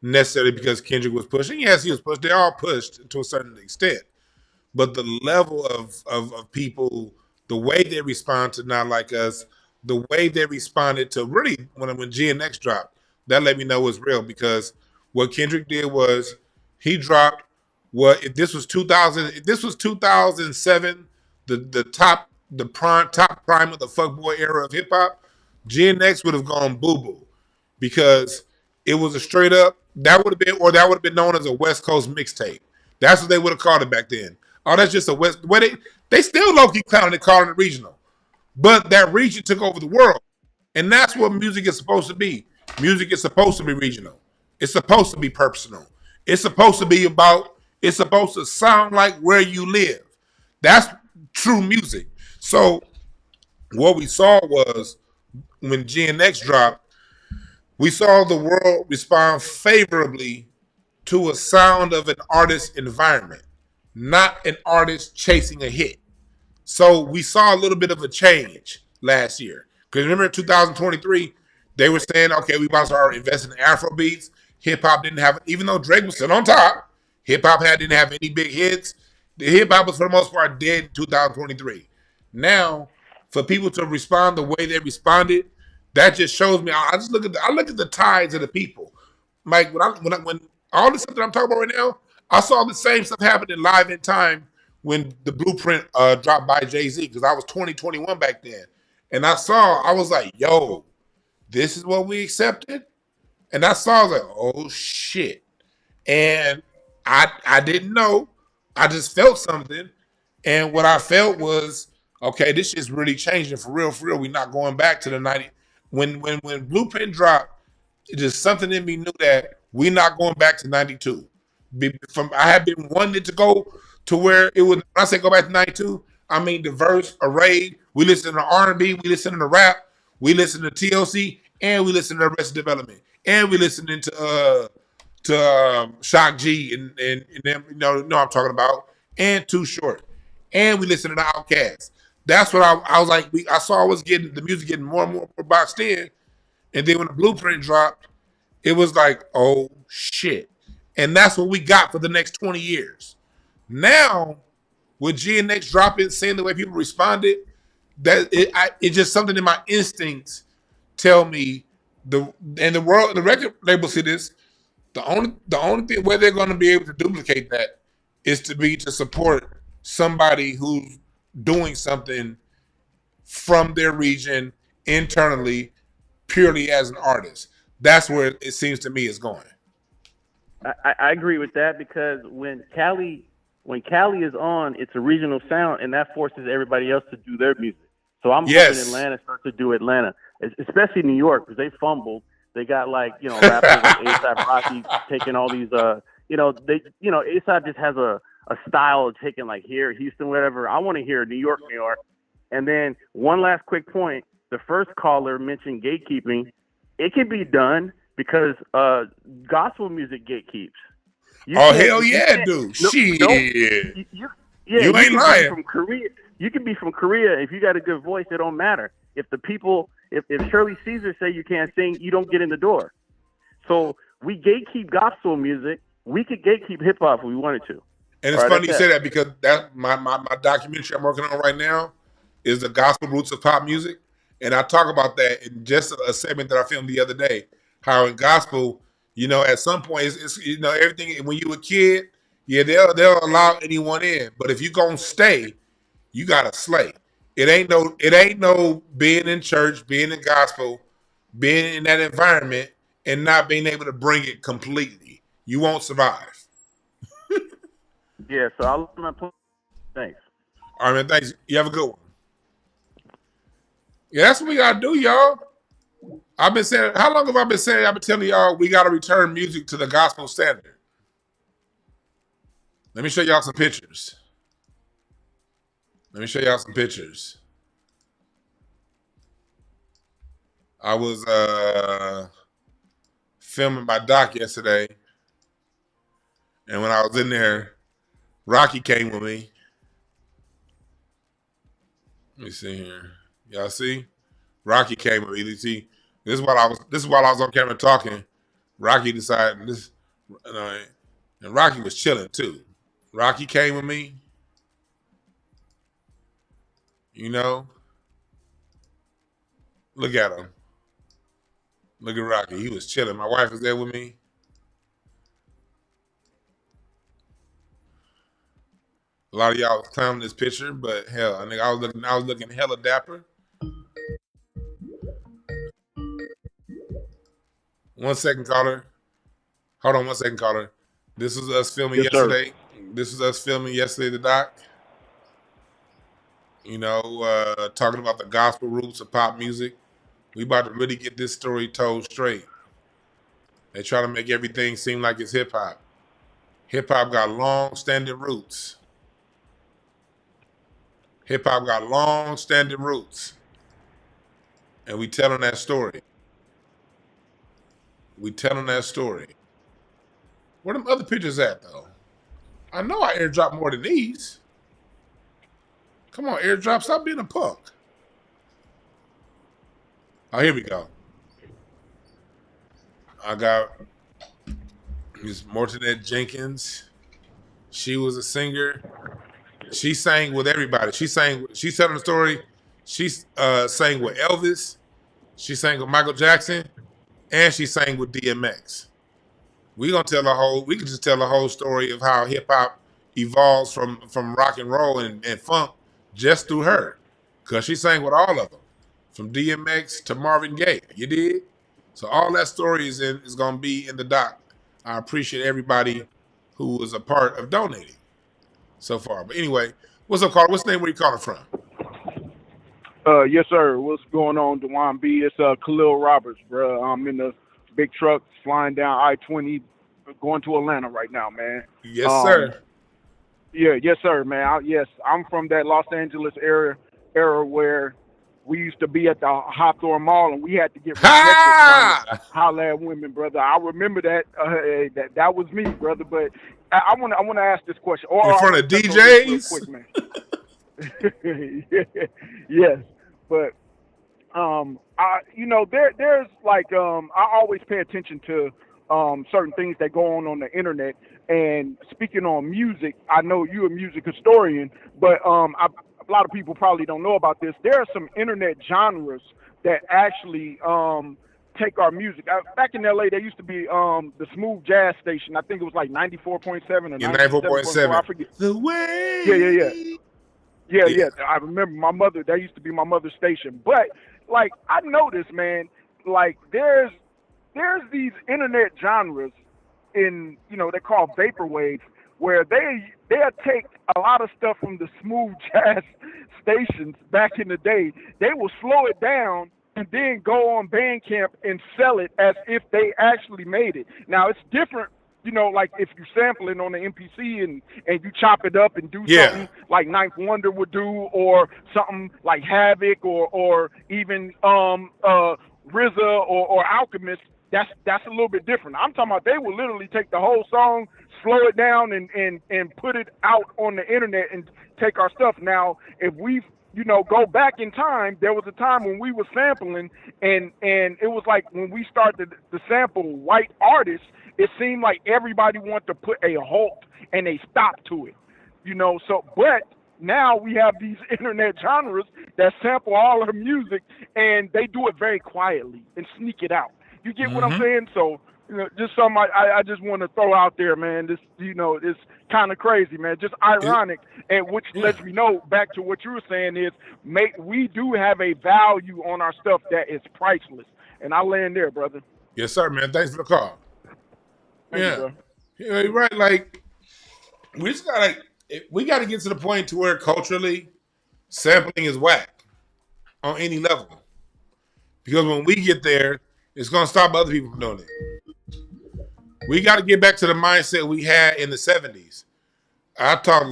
necessarily because Kendrick was pushing. Yes, he was pushed. They all pushed to a certain extent. But the level of people, the way they respond to Not Like Us, the way they responded to really when GNX dropped, that let me know it was real, because what Kendrick did was he dropped if this was 2007, the top prime of the fuckboy era of hip hop, GNX would have gone boo boo, because it was a straight up that would have been known as a West Coast mixtape. That's what they would have called it back then. Oh, that's just a West. Well, they still low key calling it regional, but that region took over the world, and that's what music is supposed to be. Music is supposed to be regional. It's supposed to be personal. It's supposed to be about. It's supposed to sound like where you live. That's true music. So what we saw was when GNX dropped, we saw the world respond favorably to a sound of an artist's environment, not an artist chasing a hit. So we saw a little bit of a change last year. Because remember in 2023, they were saying, okay, we about to start investing in Afro beats. Hip hop didn't have, even though Drake was still on top, hip hop didn't have any big hits. The hip hop was for the most part dead in 2023. Now, for people to respond the way they responded, that just shows me. I look at the tides of the people. Like when all the stuff that I'm talking about right now, I saw the same stuff happening live in time when the Blueprint dropped by Jay-Z, because I was 2021 back then. And I was like, yo, this is what we accepted? And I was like, oh shit. And I didn't know. I just felt something. And what I felt was, okay, this shit's really changing for real. We're not going back to the 90s. When Blueprint dropped, just something in me knew that we're not going back to 92. I had been wanting it to go to where it was. When I say go back to 92, I mean diverse, arrayed. We listen to R&B, we listen to rap, we listen to TLC, and we listen to Arrested Development, and we listening to Shock G and them. Know I'm talking about, and Too Short, and we listen to the Outkast. That's what I was like. I saw the music getting more and more boxed in, and then when the Blueprint dropped, it was like, oh shit. And that's what we got for the next 20 years. Now, with GNX dropping, seeing the way people responded, it's just something in my instincts tell me the record label see this. The only thing where they're going to be able to duplicate that is to support somebody who's doing something from their region internally, purely as an artist. That's where it seems to me is going. I agree with that, because when Cali is on, it's a regional sound, and that forces everybody else to do their music. So I'm hoping Atlanta starts to do Atlanta, especially New York, because they fumbled. They got rappers like A$AP Rocky taking all these A$AP just has a style of taking like here, Houston, whatever. I want to hear New York. And then one last quick point. The first caller mentioned gatekeeping. It can be done because gospel music gatekeeps. Hell yeah, dude. Shit. You ain't lying. From Korea, you can be from Korea. If you got a good voice, it don't matter. If the people, if Shirley Caesar say you can't sing, you don't get in the door. So we gatekeep gospel music. We could gatekeep hip hop if we wanted to. And it's funny you say that, because that my documentary I'm working on right now is the gospel roots of pop music. And I talk about that in just a segment that I filmed the other day. How in gospel, at some point, it's everything. When you a kid, yeah, they'll allow anyone in, but if you gonna stay, you gotta slay. It ain't no being in church, being in gospel, being in that environment, and not being able to bring it completely. You won't survive. Yeah, so I'll let my point. Thanks. All right, man. Thanks. You have a good one. Yeah, that's what we gotta do, y'all. I've been saying. How long have I been saying? I've been telling y'all we gotta return music to the gospel standard. Let me show y'all some pictures. I was filming my doc yesterday, and when I was in there, Rocky came with me. Let me see here. Y'all see? Rocky came with me. You see, this is while I was on camera talking. Rocky decided this, and Rocky was chilling too. Rocky came with me. Look at him. Look at Rocky. He was chilling. My wife was there with me. A lot of y'all was clowning this picture, but hell, I think I was looking hella dapper. 1 second, caller. Hold on 1 second, caller. This was us filming yesterday. This was us filming yesterday, the doc. Talking about the gospel roots of pop music. We about to really get this story told straight. They try to make everything seem like it's hip hop. Hip hop got long-standing roots. And we telling that story. Where them other pictures at, though? I know I airdrop more than these. Come on, airdrop. Stop being a punk. Oh, here we go. I got Miss Mortonette Jenkins. She was a singer. She sang with everybody. She's telling the story. She sang with Elvis. She sang with Michael Jackson. And she sang with DMX. We can just tell the whole story of how hip hop evolves from rock and roll and funk just through her. Because she sang with all of them. From DMX to Marvin Gaye. You did? So all that story is going to be in the doc. I appreciate everybody who was a part of donating so far. But anyway, what's up, Carl? What's the name? Where you calling from? Yes, sir. What's going on, Dewan B? It's Khalil Roberts, bro. I'm in the big truck flying down I-20, going to Atlanta right now, man. Yes, sir. Yeah, yes, sir, man. I'm from that Los Angeles era where we used to be at the Hawthorne Mall and we had to get rejected from holler at women, brother. I remember that. That was me, brother. But I want to ask this question. In front of DJs? Quick, man. Yes, but there's like I always pay attention to certain things that go on the internet. And speaking on music, I know you're a music historian, but a lot of people probably don't know about this. There are some internet genres that actually take our music. Back in LA, there used to be the smooth jazz station. I think it was like 94.7 or 97.7. I forget. The way. Yeah. I remember my mother. That used to be my mother's station. But like I noticed, man, like there's these internet genres in they call vaporwave, where they'll take a lot of stuff from the smooth jazz stations back in the day. They will slow it down and then go on Bandcamp and sell it as if they actually made it. Now it's different, like if you sample it on the MPC and you chop it up and do something like Ninth Wonder would do, or something like Havoc or even RZA or Alchemist. That's a little bit different. I'm talking about they will literally take the whole song, slow it down, and put it out on the internet and take our stuff. Now, if we go back in time, there was a time when we were sampling, and it was like when we started to sample white artists, it seemed like everybody wanted to put a halt and a stop to it. So but now we have these internet genres that sample all of the music, and they do it very quietly and sneak it out. You get what I'm saying? So, just something I just want to throw out there, man. This, it's kind of crazy, man. Just ironic, and which lets me know, back to what you were saying, is we do have a value on our stuff that is priceless. And I land there, brother. Yes, sir, man. Thanks for the call. Thank you, you're right. Like, we gotta get to the point to where culturally sampling is whack on any level. Because when we get there, it's gonna stop other people from doing it. We got to get back to the mindset we had in the 70s. I talked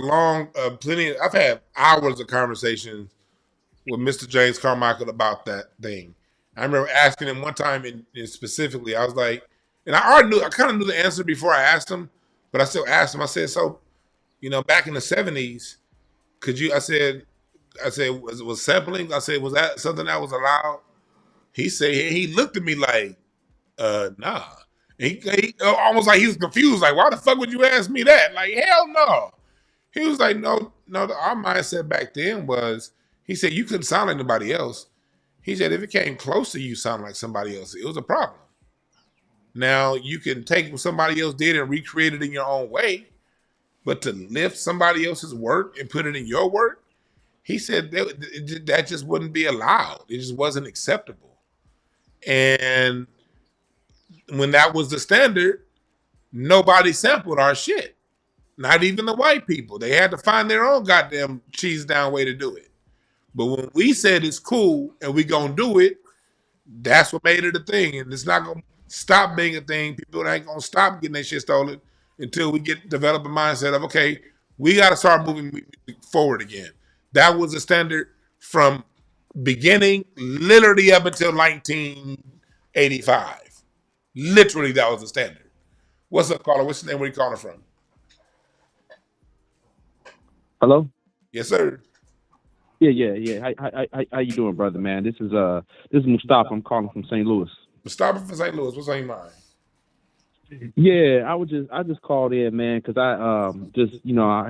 plenty. I've had hours of conversations with Mr. James Carmichael about that thing. I remember asking him one time, and specifically, I was like, and I kind of knew the answer before I asked him, but I still asked him. I said, so, back in the 70s, I said, was sampling? I said, was that something that was allowed? He said, he looked at me like, nah. He almost like he was confused, like, why the fuck would you ask me that? Like, hell no. He was like, no, our mindset back then was, he said, you couldn't sound like nobody else. He said, if it came close to you sounding like somebody else, it was a problem. Now, you can take what somebody else did and recreate it in your own way, but to lift somebody else's work and put it in your work, he said that just wouldn't be allowed. It just wasn't acceptable. And when that was the standard, nobody sampled our shit. Not even the white people. They had to find their own goddamn cheese down way to do it. But when we said it's cool and we gonna do it, that's what made it a thing. And it's not gonna stop being a thing. People ain't gonna stop getting their shit stolen until we develop a mindset of, okay, we gotta start moving forward again. That was the standard from beginning, literally up until 1985. Literally, that was the standard. What's up, caller? What's your name? Where you calling from? Hello? Yes, sir. Yeah. How you doing, brother, man? This is Mustafa. I'm calling from St. Louis. Mustafa from St. Louis. What's on your mind? Yeah, I just called in, man, because I I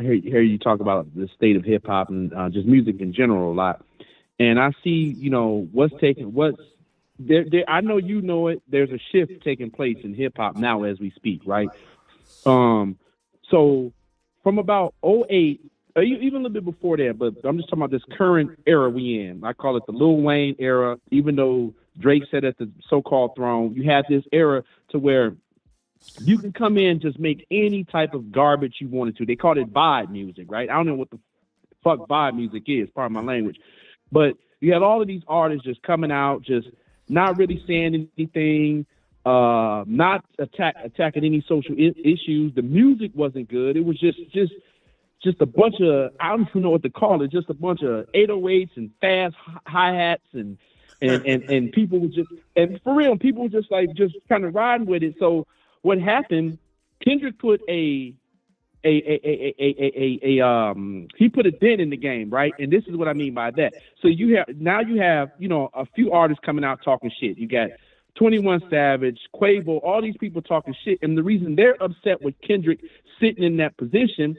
hear you talk about the state of hip hop and just music in general a lot, and I see what's there. I know you know it. There's a shift taking place in hip hop now as we speak, right? So from about 2008, even a little bit before that, but I'm just talking about this current era we in. I call it the Lil Wayne era. Even though Drake sat at the so-called throne, you had this era to where you can come in and just make any type of garbage you wanted to. They called it vibe music, right? I don't know what the fuck vibe music is, pardon my language. But you had all of these artists just coming out, just not really saying anything, not attacking any social issues. The music wasn't good. It was just a bunch of, I don't even know what to call it, just a bunch of 808s and fast hi-hats and people were just, and for real, people were just kind of riding with it. So what happened, Kendrick put he put a dent in the game, right? And this is what I mean by that. So you have a few artists coming out talking shit. You got 21 Savage, Quavo, all these people talking shit. And the reason they're upset with Kendrick sitting in that position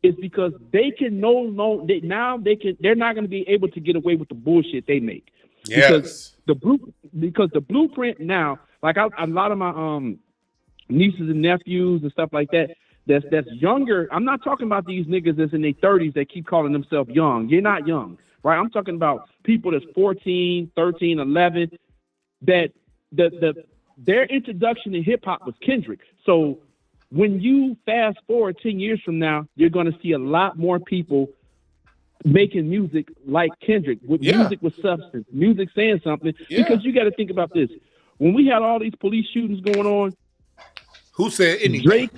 is because they can they're not going to be able to get away with the bullshit they make. Yes. Because the blueprint now, like a lot of my nieces and nephews and stuff like that, that's younger. I'm not talking about these niggas that's in their 30s that keep calling themselves young. You're not young, right? I'm talking about people that's 14, 13, 11, that their introduction to hip hop was Kendrick. So when you fast forward 10 years from now, you're going to see a lot more people making music like Kendrick, with music with substance, music saying something. Because you got to think about this. When we had all these police shootings going on, who said anything?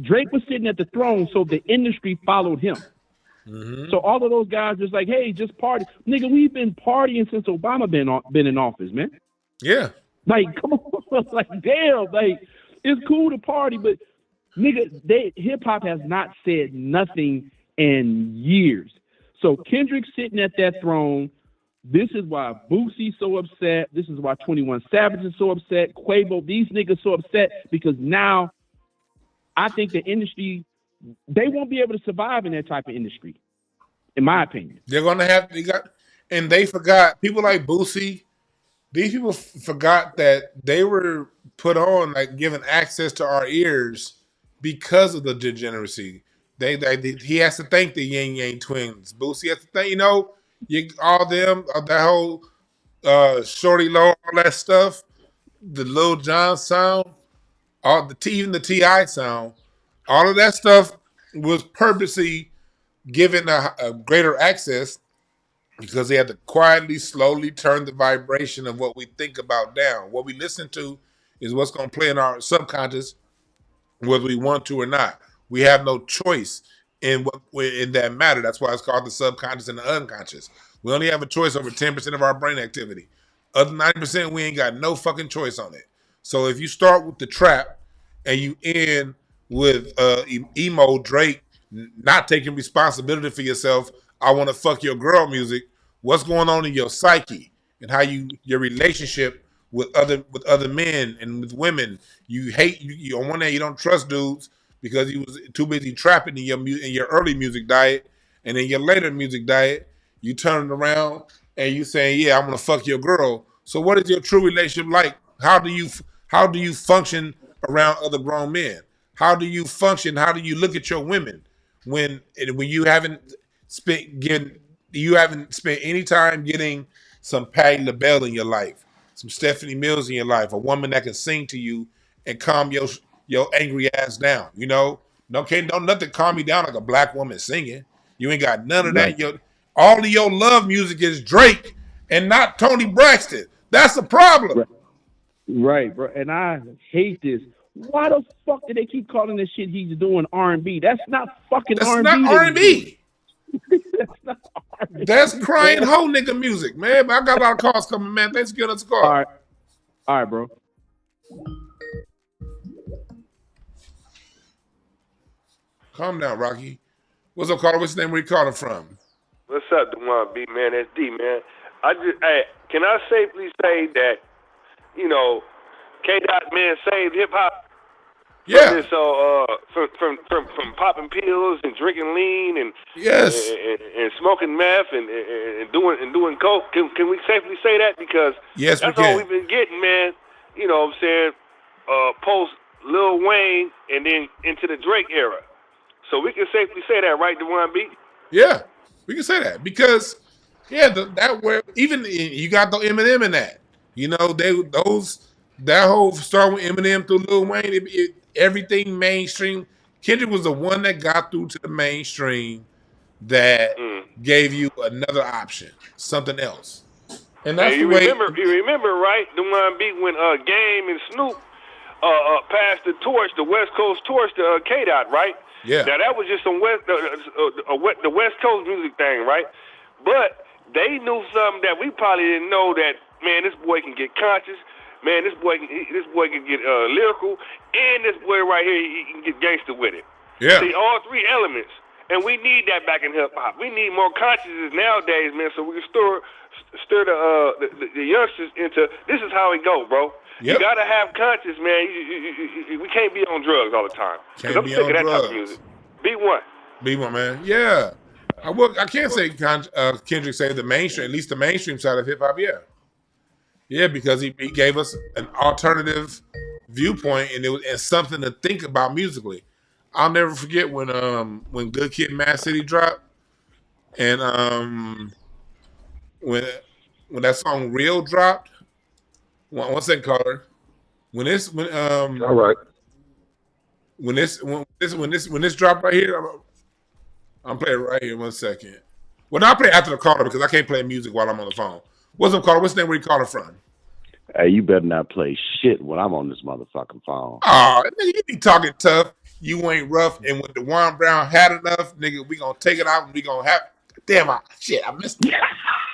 Drake was sitting at the throne, so the industry followed him. Mm-hmm. So all of those guys was like, hey, just party. Nigga, we've been partying since Obama been in office, man. Yeah. Like, come on. Like, damn. Like, it's cool to party, but nigga, hip-hop has not said nothing in years. So Kendrick sitting at that throne. This is why Boosie's so upset. This is why 21 Savage is so upset. Quavo, these niggas so upset because now I think the industry, they won't be able to survive in that type of industry. in my opinion. They're gonna have and they forgot people like Boosie. These people forgot that they were put on like given access to our ears because of the degeneracy. He has to thank the Yin Yang twins. Boosie has to thank all them that whole Shorty Low, all that stuff, the Lil Jon sound, even the Ti sound, all of that stuff was purposely given a greater access because they had to quietly, slowly turn the vibration of what we think about down. What we listen to is what's going to play in our subconscious, whether we want to or not. We have no choice in that matter. That's why it's called the subconscious and the unconscious. We only have a choice over 10% of our brain activity. Other 90%, we ain't got no fucking choice on it. So if you start with the trap and you end with emo Drake not taking responsibility for yourself, I want to fuck your girl music, what's going on in your psyche and how your relationship with other men and with women. You hate you on one hand, you don't trust dudes because you was too busy trapping in your early music diet, and in your later music diet, you turn it around and you saying, "Yeah, I'm gonna fuck your girl." So, what is your true relationship like? How do you function around other grown men? How do you function? How do you look at your women when you haven't spent any time getting some Patti LaBelle in your life, some Stephanie Mills in your life, a woman that can sing to you and calm your angry ass down. Don't nothing calm you down like a black woman singing. You ain't got none of that. All of your love music is Drake and not Tony Braxton. That's the problem. Right, bro. And I hate this. Why the fuck do they keep calling this shit he's doing R&B? That's not fucking R&B. That's not R&B. That's not R&B. That's crying hoe nigga music, man. But I got a lot of calls coming, man. Thanks for giving us a call. All right, bro. Calm down, Rocky. What's up, caller? What's your name? Where you calling from? What's up, Dewan B, man? That's D, man. Can I safely say that, K-Dot, man, saved hip-hop? Yeah. From popping pills and drinking lean and yes, and smoking meth and doing coke. Can we safely say that? Because yes, that's all we've been getting, man. You know what I'm saying? Post Lil Wayne and then into the Drake era. So we can safely say that, right, Dewan B? Yeah, we can say that because that where even you got the Eminem in that. That whole start with Eminem through Lil Wayne, everything mainstream. Kendrick was the one that got through to the mainstream that gave you another option, something else. And that's you remember, right, Dewan B, when Game and Snoop passed the West Coast torch to K-Dot, right? Yeah. Now that was just some the West Coast music thing, right? But they knew something that we probably didn't know, that man, this boy can get conscious, man, this boy can get lyrical, and this boy right here, he can get gangster with it. Yeah. See, all three elements, and we need that back in hip hop. We need more consciousness nowadays, man, so we can stir the youngsters into this is how it go, bro. Yep. You gotta have conscience, man. We can't be on drugs all the time. Can't I'm be sick on of that drugs. type of music. B1, man. Yeah, I can't say Kendrick saved the mainstream, at least the mainstream side of hip hop. Yeah, because he gave us an alternative viewpoint and something to think about musically. I'll never forget when Good Kid, Mad City dropped, and when that song Real dropped. One second, caller. All right. When this dropped right here, I'm playing right here. 1 second. Well, I'll play after the caller because I can't play music while I'm on the phone. What's up, caller? What's the name? Where you calling from? Hey, you better not play shit when I'm on this motherfucking phone. Oh, nigga, you be talking tough. You ain't rough. And when DeJuan Brown had enough, nigga, we gonna take it out and we gonna have. Damn, I missed it.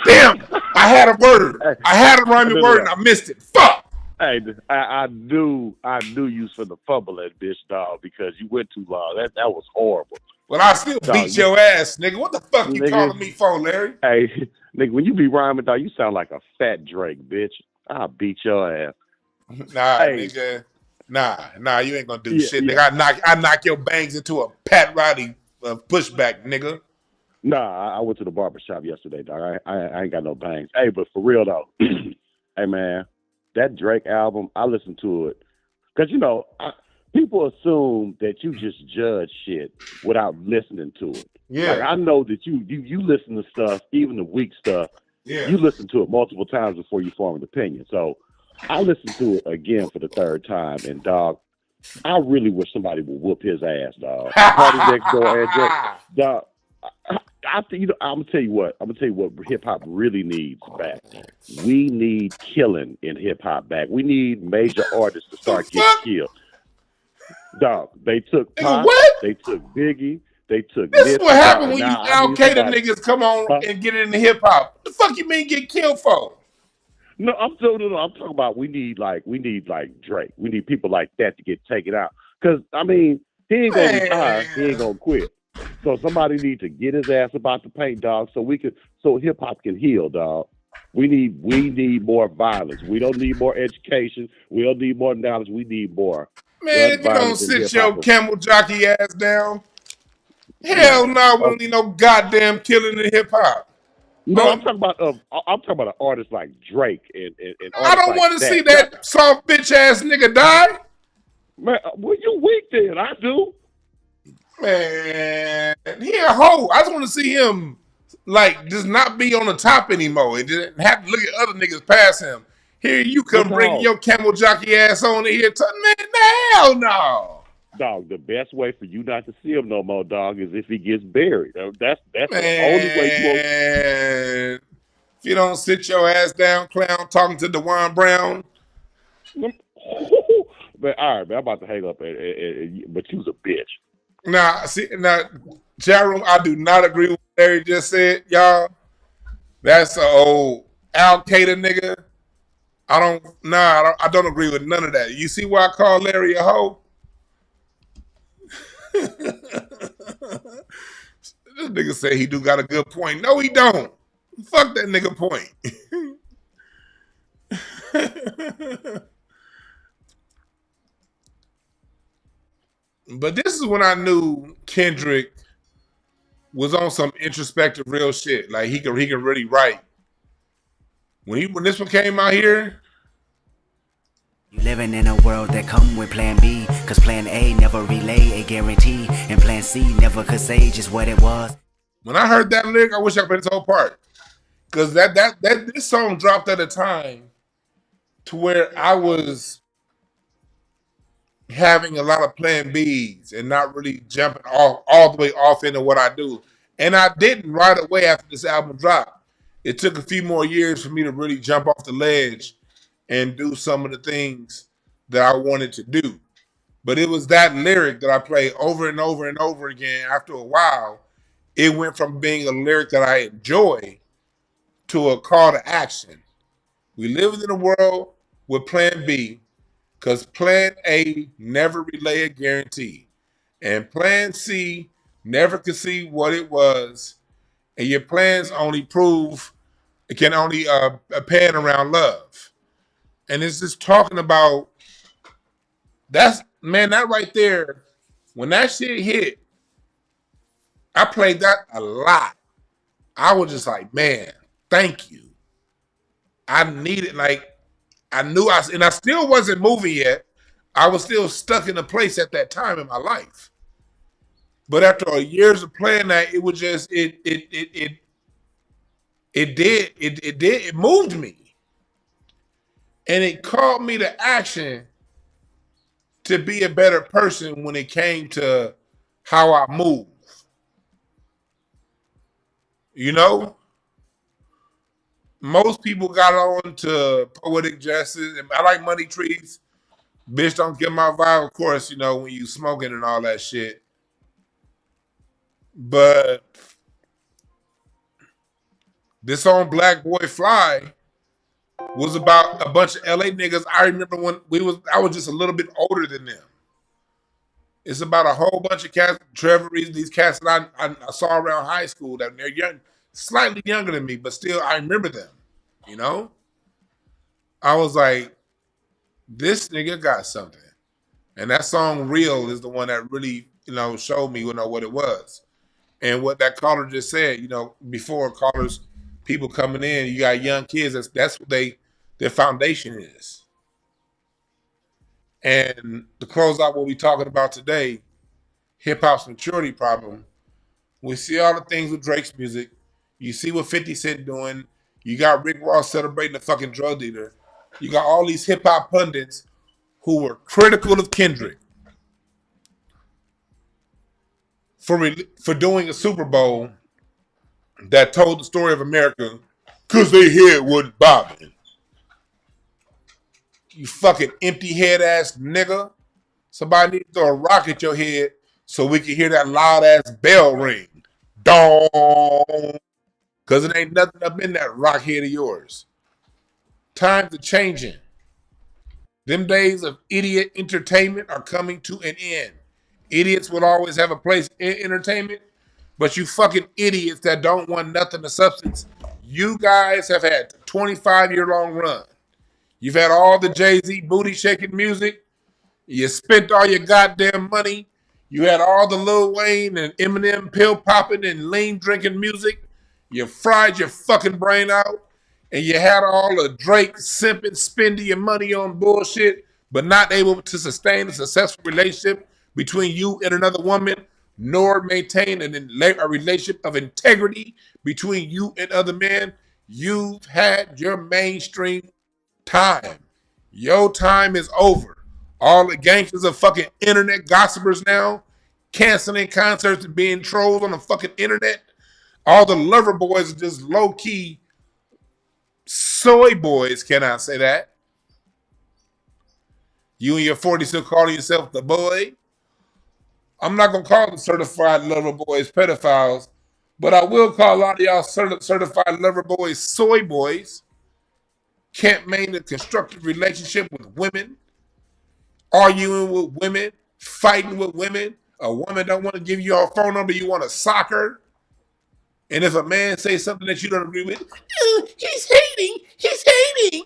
Damn, I had a word. I had a rhyming word and I missed it. Fuck. Hey, I knew you for the fumble that bitch, dog, because you went too long. That was horrible. Well, I still beat your ass, nigga. What the fuck you calling me for, Larry? Hey, nigga, when you be rhyming, dog, you sound like a fat Drake, bitch. I'll beat your ass. Nah, nigga. Nah, you ain't gonna do shit, nigga. I knock your bangs into a Pat Riley pushback, nigga. Nah, I went to the barber shop yesterday, dog. I ain't got no bangs. Hey, but for real though, hey man, that Drake album, I listened to it because people assume that you just judge shit without listening to it. Yeah. Like I know that you listen to stuff, even the weak stuff. Yeah. You listen to it multiple times before you form an opinion. So I listened to it again for the third time, and dog, I really wish somebody would whoop his ass, dog. Party Next Door and Drake, dog. I think I'm gonna tell you what hip hop really needs back. We need killing in hip hop back. We need major artists to start getting killed. Dog, they took Pop, they took Biggie, they took. This is what happened when you Al Qaeda niggas come on and get into hip hop. What the fuck you mean get killed for? No, I'm talking about we need like Drake. We need people like that to get taken out. Because I mean, he ain't gonna retire. He ain't gonna quit. So somebody needs to get his ass about the paint, dog, so hip hop can heal, dog. We need more violence. We don't need more education. We don't need more knowledge. We need more. Man, if you don't sit your camel jockey ass down, hell no, we don't need no goddamn killing in hip hop. No, I'm talking about an artist like Drake and I don't want to see that soft bitch ass nigga die. Man, well, you weak then. I do. Man, he a hoe. I just want to see him like just not be on the top anymore and just have to look at other niggas past him. Here you come bringing your camel jockey ass on in here. Man, hell no. Dog, the best way for you not to see him no more, dog, is if he gets buried. That's the only way you won't. If you don't sit your ass down, clown, talking to DeJuan Brown. But all right, man, I'm about to hang up, but you was a bitch. Now, Jarum, I do not agree with what Larry just said, y'all. That's an old Al Qaeda nigga. I don't agree with none of that. You see why I call Larry a hoe? This nigga say he do got a good point. No, he don't. Fuck that nigga point. But this is when I knew Kendrick was on some introspective real shit. Like he can really write. When this one came out here. Living in a world that come with plan B, cause plan A never relay a guarantee, and plan C never could say just what it was. When I heard that lyric, I wish I could play this whole part. Cause this song dropped at a time to where I was having a lot of plan Bs and not really jumping all the way off into what I do. And I didn't right away after this album dropped. It took a few more years for me to really jump off the ledge and do some of the things that I wanted to do. But it was that lyric that I played over and over and over again. After a while, it went from being a lyric that I enjoy to a call to action. We live in a world with plan B, because plan A never relay a guarantee. And plan C never could see what it was. And your plans only can only pan around love. And it's just talking about, that right there, when that shit hit, I played that a lot. I was just like, man, thank you. I needed, and I still wasn't moving yet. I was still stuck in a place at that time in my life. But after years of playing that, it was just, it moved me. And it called me to action to be a better person when it came to how I move. You know? Most people got on to poetic justice. I like Money Trees. Bitch, don't get my vibe, of course, when you smoking and all that shit. But this song Black Boy Fly was about a bunch of LA niggas. I remember when I was just a little bit older than them. It's about a whole bunch of cats, Trevor Reeves, these cats that I saw around high school that they're young, slightly younger than me, but still I remember them, I was like, this nigga got something. And that song Real is the one that really, showed me, what it was. And what that caller just said, you know, before callers, people coming in, you got young kids. That's what their foundation is. And to close out what we're talking about today, hip hop's maturity problem. We see all the things with Drake's music. You see what 50 Cent doing. You got Rick Ross celebrating the fucking drug dealer. You got all these hip hop pundits who were critical of Kendrick for doing a Super Bowl that told the story of America because they head wasn't bobbing. You fucking empty head ass nigga. Somebody need to throw a rock at your head so we can hear that loud ass bell ring. Dong. Because it ain't nothing up in that rock head of yours. Times are changing. Them days of idiot entertainment are coming to an end. Idiots will always have a place in entertainment, but you fucking idiots that don't want nothing of substance, you guys have had a 25-year-long run. You've had all the Jay-Z booty-shaking music. You spent all your goddamn money. You had all the Lil Wayne and Eminem pill-popping and lean-drinking music. You fried your fucking brain out. And you had all the Drake simping, spending your money on bullshit, but not able to sustain a successful relationship between you and another woman, nor maintain a relationship of integrity between you and other men. You've had your mainstream time. Your time is over. All the gangsters are fucking internet gossipers now, canceling concerts and being trolls on the fucking internet. All the lover boys are just low-key soy boys, can I say that? You and your 40 still calling yourself the boy? I'm not going to call the certified lover boys pedophiles, but I will call a lot of y'all certified lover boys soy boys. Can't maintain a constructive relationship with women, arguing with women, fighting with women. A woman don't want to give you her phone number, you want to sock her. And if a man says something that you don't agree with, he's hating.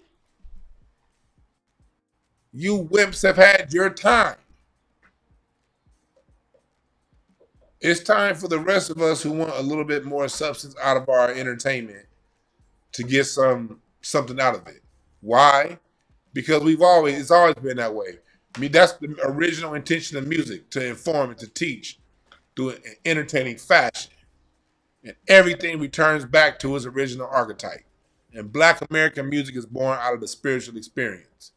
You wimps have had your time. It's time for the rest of us who want a little bit more substance out of our entertainment to get something out of it. Why? Because it's always been that way. I mean, that's the original intention of music, to inform and to teach through an entertaining fashion. And everything returns back to its original archetype. And Black American music is born out of the spiritual experience.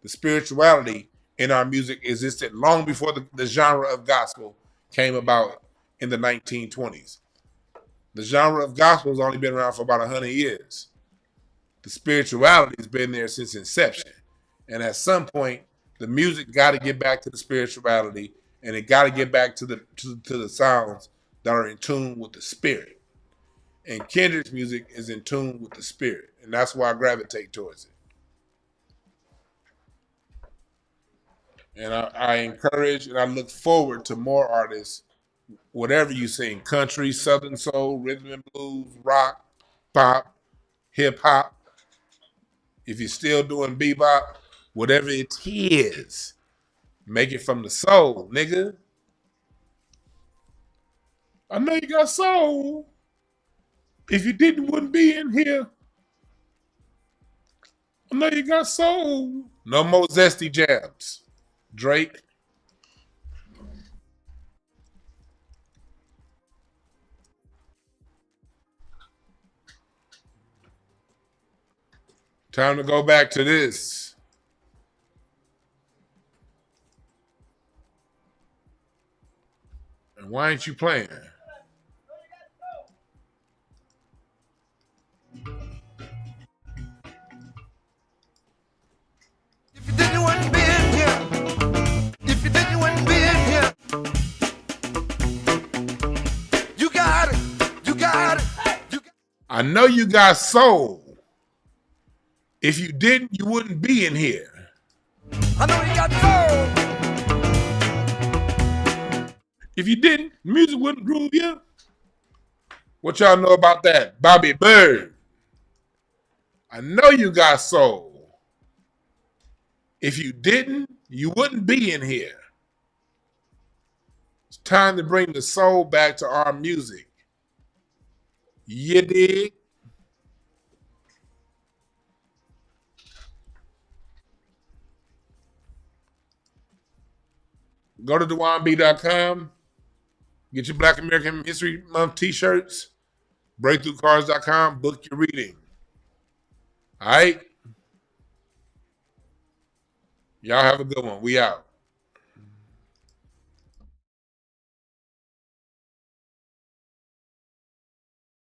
The spirituality in our music existed long before the genre of gospel came about in the 1920s. The genre of gospel has only been around for about 100 years. The spirituality has been there since inception. And at some point, the music got to get back to the spirituality, and it got to get back to the sounds that are in tune with the spirit. And Kendrick's music is in tune with the spirit, and that's why I gravitate towards it. And I encourage and I look forward to more artists, whatever you sing, country, southern soul, rhythm and blues, rock, pop, hip hop. If you're still doing bebop, whatever it is, make it from the soul, nigga. I know you got soul. If you didn't, wouldn't be in here. I know you got soul. No more zesty jabs. Drake. Time to go back to this. And why ain't you playing? If you didn't want to be in here, if you didn't want to be in here, you got it. I know you got soul. If you didn't, you wouldn't be in here. I know you got soul. If you didn't, music wouldn't groove you. What y'all know about that? Bobby Bird. I know you got soul. If you didn't, you wouldn't be in here. It's time to bring the soul back to our music. You dig? Go to DewanB.com. Get your Black American History Month t-shirts. BreakthroughCards.com. Book your reading. All right? Y'all have a good one. We out.